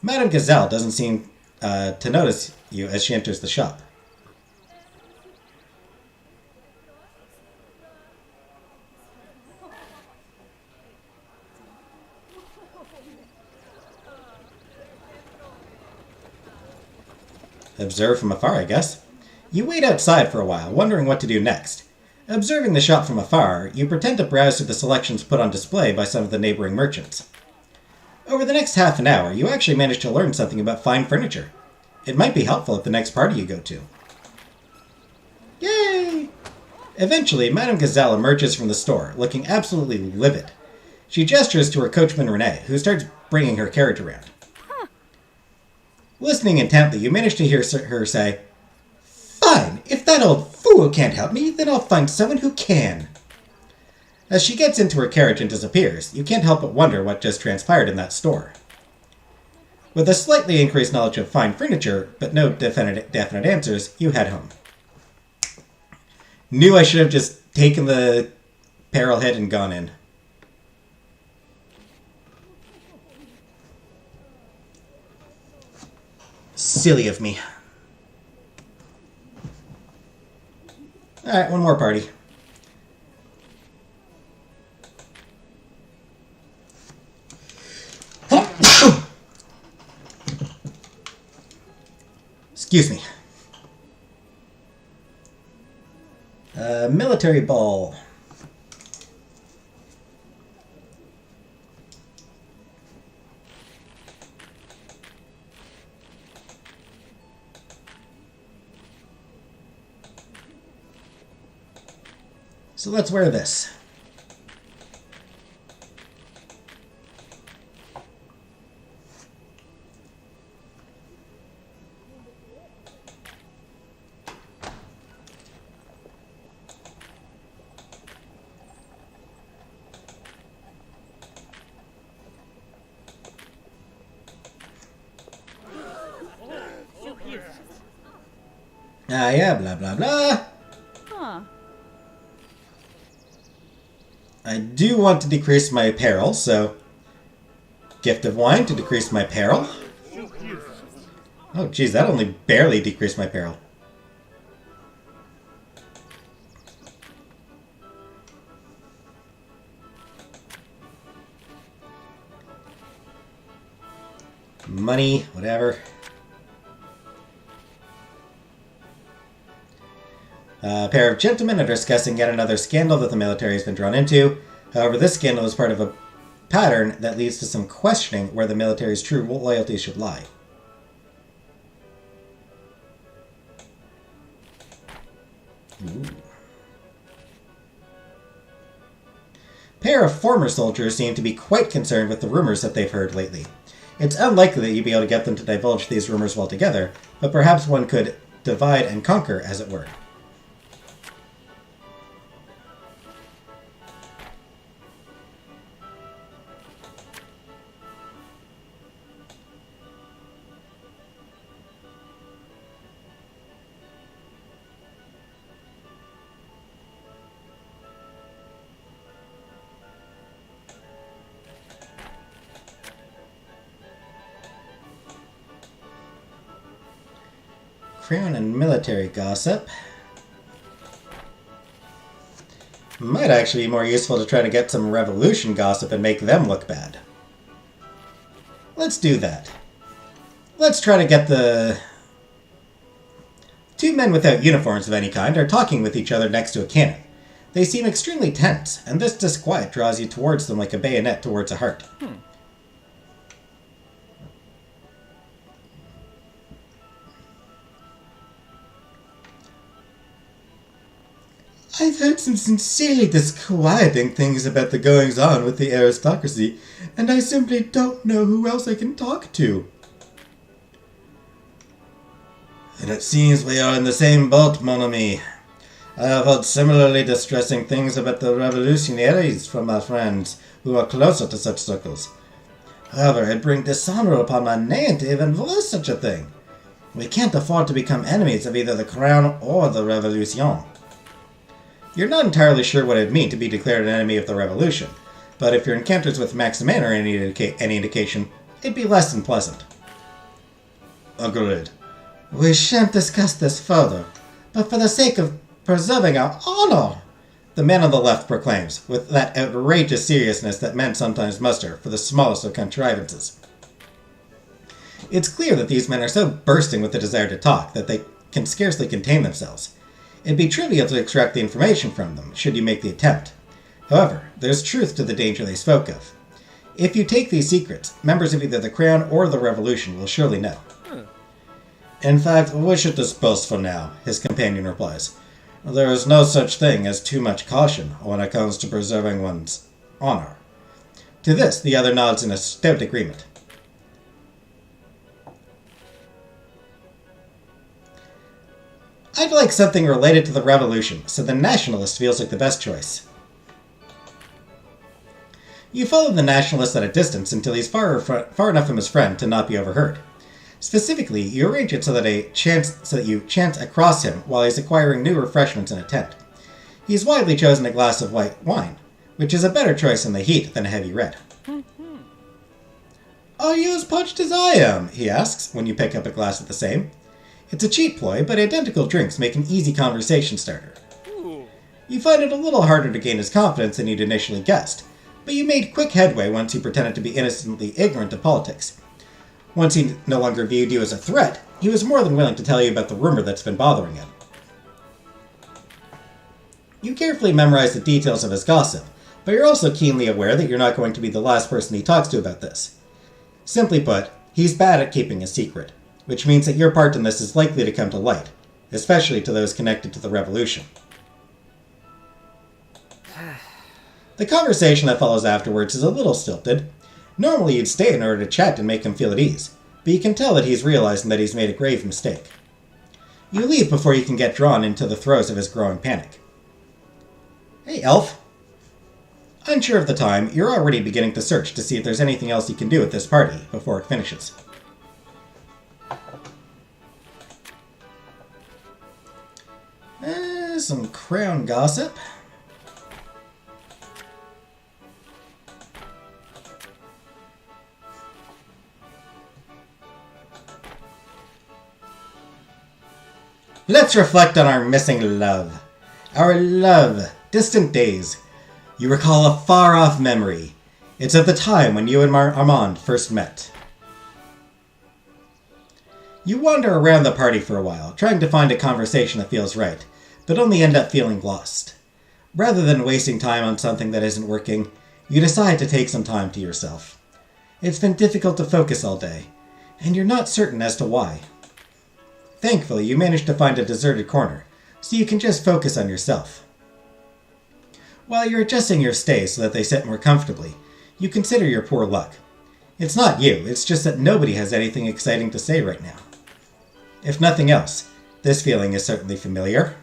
Madame Gazelle doesn't seem to notice you as she enters the shop. Observe from afar, I guess. You wait outside for a while, wondering what to do next. Observing the shop from afar, you pretend to browse through the selections put on display by some of the neighboring merchants. Over the next half an hour, you actually manage to learn something about fine furniture. It might be helpful at the next party you go to. Yay! Eventually, Madame Gazelle emerges from the store, looking absolutely livid. She gestures to her coachman Renee, who starts bringing her carriage around. Listening intently, you manage to hear her say, "Fine, if that old fool can't help me, then I'll find someone who can." As she gets into her carriage and disappears, you can't help but wonder what just transpired in that store. With a slightly increased knowledge of fine furniture, but no definite answers, you head home. Knew I should have just taken the peril hit and gone in. Silly of me. Alright, one more party. Excuse me. Military ball. So let's wear this. Ah, yeah, blah, blah, blah. Huh. I do want to decrease my peril, so... Gift of wine to decrease my peril. Oh, geez, that only barely decreased my peril. Money, whatever. A pair of gentlemen are discussing yet another scandal that the military has been drawn into. However, this scandal is part of a pattern that leads to some questioning where the military's true loyalty should lie. Ooh. A pair of former soldiers seem to be quite concerned with the rumors that they've heard lately. It's unlikely that you'd be able to get them to divulge these rumors altogether, but perhaps one could divide and conquer, as it were. Crown and military gossip. Might actually be more useful to try to get some revolution gossip and make them look bad. Let's do that. Let's try to get the... Two men without uniforms of any kind are talking with each other next to a cannon. They seem extremely tense, and this disquiet draws you towards them like a bayonet towards a heart. I've heard some sincerely disquieting things about the goings-on with the aristocracy, and I simply don't know who else I can talk to. And it seems we are in the same boat, mon ami. I have heard similarly distressing things about the revolutionaries from my friends who are closer to such circles. However, it brings dishonor upon my name to even voice such a thing. We can't afford to become enemies of either the crown or the revolution. You're not entirely sure what it would mean to be declared an enemy of the revolution, but if your encounters with Maximin are any indication, it'd be less than pleasant. Agreed. We shan't discuss this further, but for the sake of preserving our honor, the man on the left proclaims, with that outrageous seriousness that men sometimes muster for the smallest of contrivances. It's clear that these men are so bursting with the desire to talk that they can scarcely contain themselves. It'd be trivial to extract the information from them, should you make the attempt. However, there's truth to the danger they spoke of. If you take these secrets, members of either the Crown or the Revolution will surely know. In fact, we should disperse for now, his companion replies. There is no such thing as too much caution when it comes to preserving one's honor. To this, the other nods in a stout agreement. I'd like something related to the revolution, so the nationalist feels like the best choice. You follow the nationalist at a distance until he's far enough from his friend to not be overheard. Specifically, you arrange it so that you chant across him while he's acquiring new refreshments in a tent. He's widely chosen a glass of white wine, which is a better choice in the heat than a heavy red. Are you as parched as I am? He asks, when you pick up a glass of the same. It's a cheap ploy, but identical drinks make an easy conversation starter. You find it a little harder to gain his confidence than you'd initially guessed, but you made quick headway once he pretended to be innocently ignorant of politics. Once he no longer viewed you as a threat, he was more than willing to tell you about the rumor that's been bothering him. You carefully memorize the details of his gossip, but you're also keenly aware that you're not going to be the last person he talks to about this. Simply put, he's bad at keeping a secret, which means that your part in this is likely to come to light, especially to those connected to the revolution. The conversation that follows afterwards is a little stilted. Normally you'd stay in order to chat and make him feel at ease, but you can tell that he's realizing that he's made a grave mistake. You leave before you can get drawn into the throes of his growing panic. Hey, Elf. Unsure of the time, you're already beginning to search to see if there's anything else you can do at this party before it finishes. Some crown gossip. Let's reflect on our missing love. Our love, distant days. You recall a far-off memory. It's of the time when you and Armand first met. You wander around the party for a while, trying to find a conversation that feels right, but only end up feeling lost. Rather than wasting time on something that isn't working, you decide to take some time to yourself. It's been difficult to focus all day, and you're not certain as to why. Thankfully, you manage to find a deserted corner, so you can just focus on yourself. While you're adjusting your stay so that they sit more comfortably, you consider your poor luck. It's not you, it's just that nobody has anything exciting to say right now. If nothing else, this feeling is certainly familiar.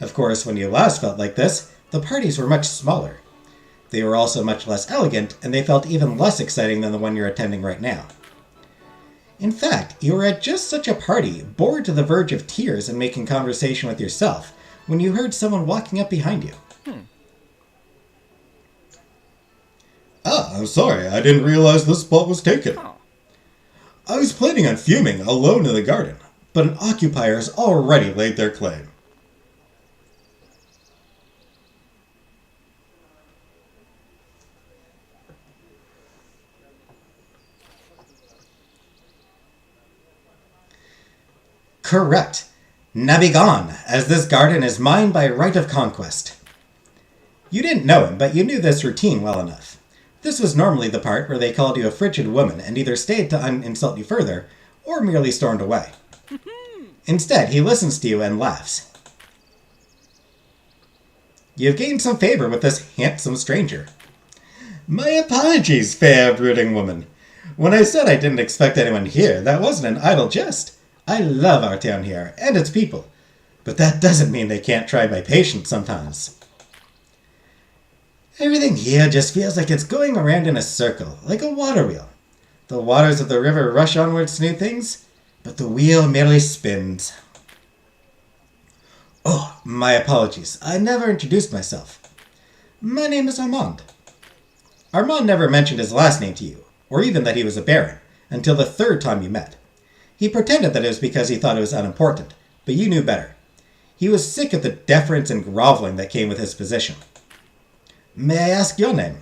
Of course, when you last felt like this, the parties were much smaller. They were also much less elegant, and they felt even less exciting than the one you're attending right now. In fact, you were at just such a party, bored to the verge of tears and making conversation with yourself, when you heard someone walking up behind you. I'm sorry, I didn't realize this spot was taken. I was planning on fuming alone in the garden, but an occupier has already laid their claim. Correct. Now be gone, as this garden is mine by right of conquest. You didn't know him, but you knew this routine well enough. This was normally the part where they called you a frigid woman and either stayed to insult you further, or merely stormed away. Instead, he listens to you and laughs. You've gained some favor with this handsome stranger. My apologies, fair brooding woman. When I said I didn't expect anyone here, that wasn't an idle jest. I love our town here, and its people. But that doesn't mean they can't try my patience sometimes. Everything here just feels like it's going around in a circle, like a water wheel. The waters of the river rush onwards to new things, but the wheel merely spins. Oh, my apologies. I never introduced myself. My name is Armand. Armand never mentioned his last name to you, or even that he was a baron, until the third time you met. He pretended that it was because he thought it was unimportant, but you knew better. He was sick of the deference and groveling that came with his position. May I ask your name?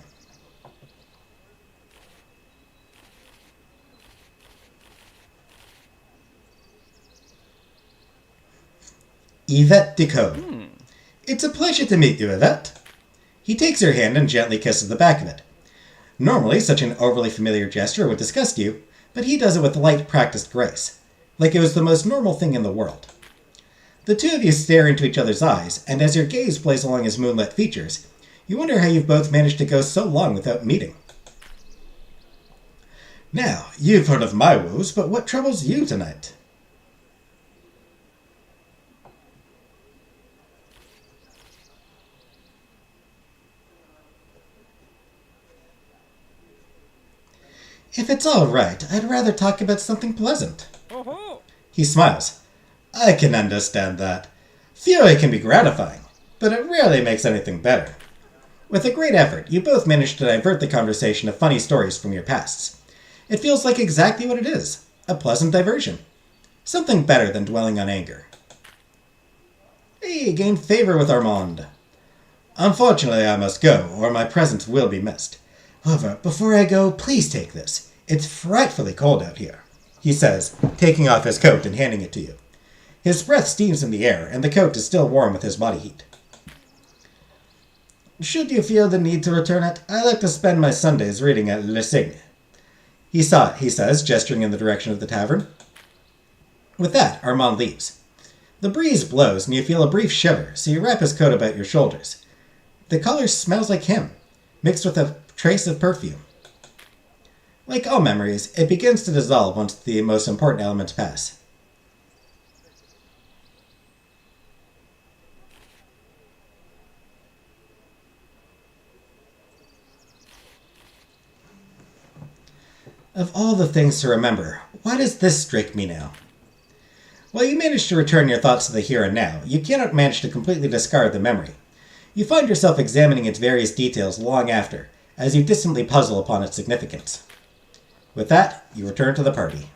Yvette Decaux. It's a pleasure to meet you, Yvette. He takes your hand and gently kisses the back of it. Normally, such an overly familiar gesture would disgust you, but he does it with light, practiced grace, like it was the most normal thing in the world. The two of you stare into each other's eyes, and as your gaze plays along his moonlit features, you wonder how you've both managed to go so long without meeting. Now, you've heard of my woes, but what troubles you tonight? If it's all right, I'd rather talk about something pleasant. He smiles. I can understand that. Fury can be gratifying, but it rarely makes anything better. With a great effort, you both manage to divert the conversation to funny stories from your pasts. It feels like exactly what it is, a pleasant diversion. Something better than dwelling on anger. Hey, gain favor with Armand. Unfortunately, I must go, or my presence will be missed. However, before I go, please take this. It's frightfully cold out here, he says, taking off his coat and handing it to you. His breath steams in the air, and the coat is still warm with his body heat. Should you feel the need to return it, I like to spend my Sundays reading at Le Cygne. He says, gesturing in the direction of the tavern. With that, Armand leaves. The breeze blows and you feel a brief shiver, so you wrap his coat about your shoulders. The color smells like him, mixed with a trace of perfume. Like all memories, it begins to dissolve once the most important elements pass. Of all the things to remember, why does this strike me now? While you manage to return your thoughts to the here and now, you cannot manage to completely discard the memory. You find yourself examining its various details long after, as you distantly puzzle upon its significance. With that, you return to the party.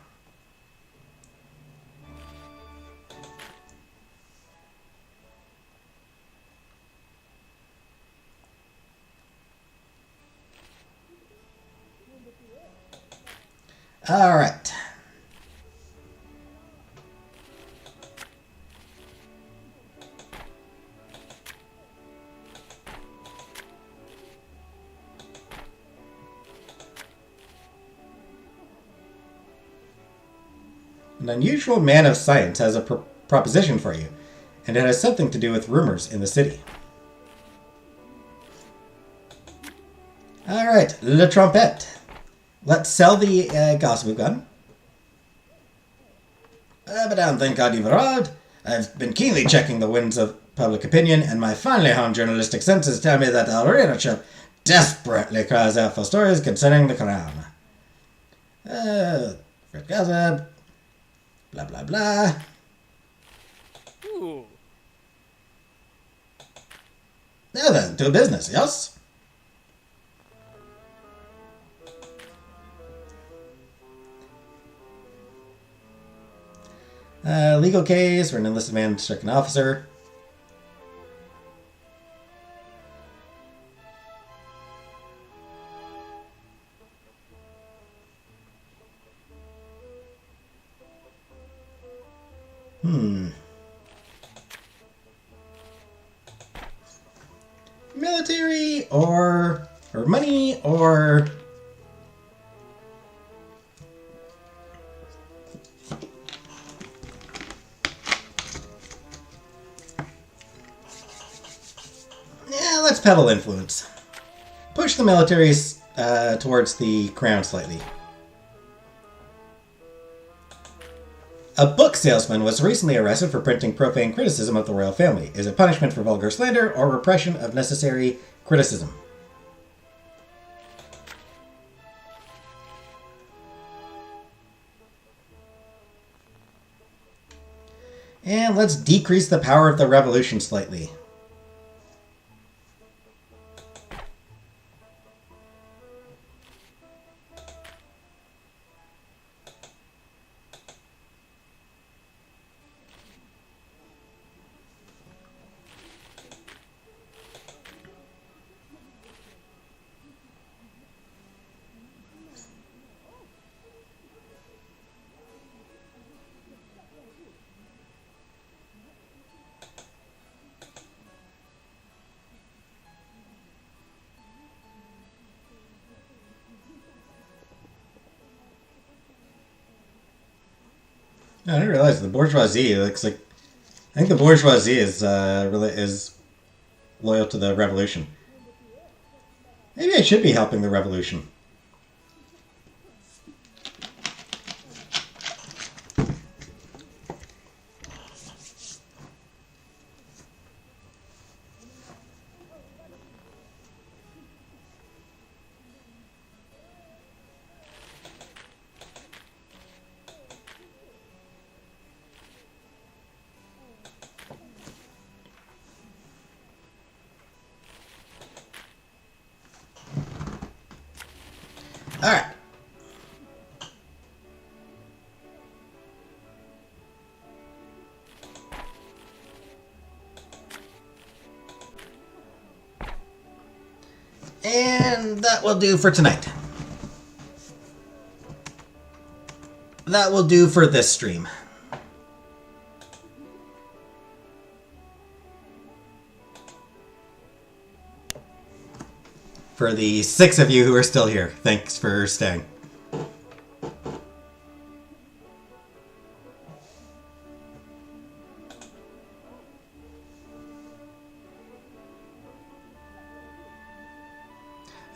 All right. An unusual man of science has a proposition for you, and it has something to do with rumors in the city. All right, Le Trompette. Let's sell the gossip we've got. Madame, thank God you've arrived. I've been keenly checking the winds of public opinion, and my finely honed journalistic senses tell me that our readership desperately cries out for stories concerning the crown. Fred gossip. Blah, blah, blah. Ooh. Now then, to business, yes? Legal case for an enlisted man stricken officer. Military or money or yeah, let's peddle influence. Push the military towards the crown slightly. A book salesman was recently arrested for printing profane criticism of the royal family. Is it punishment for vulgar slander or repression of necessary criticism? And let's decrease the power of the revolution slightly. I didn't realize the bourgeoisie looks like. I think the bourgeoisie is is loyal to the revolution. Maybe I should be helping the revolution. All right. And that will do for tonight. That will do for this stream. for the 6 of you who are still here, thanks for staying.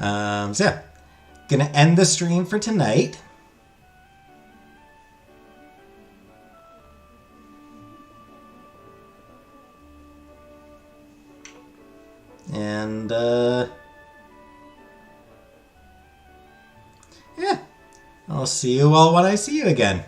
So yeah, gonna end the stream for tonight. And yeah, I'll see you all when I see you again.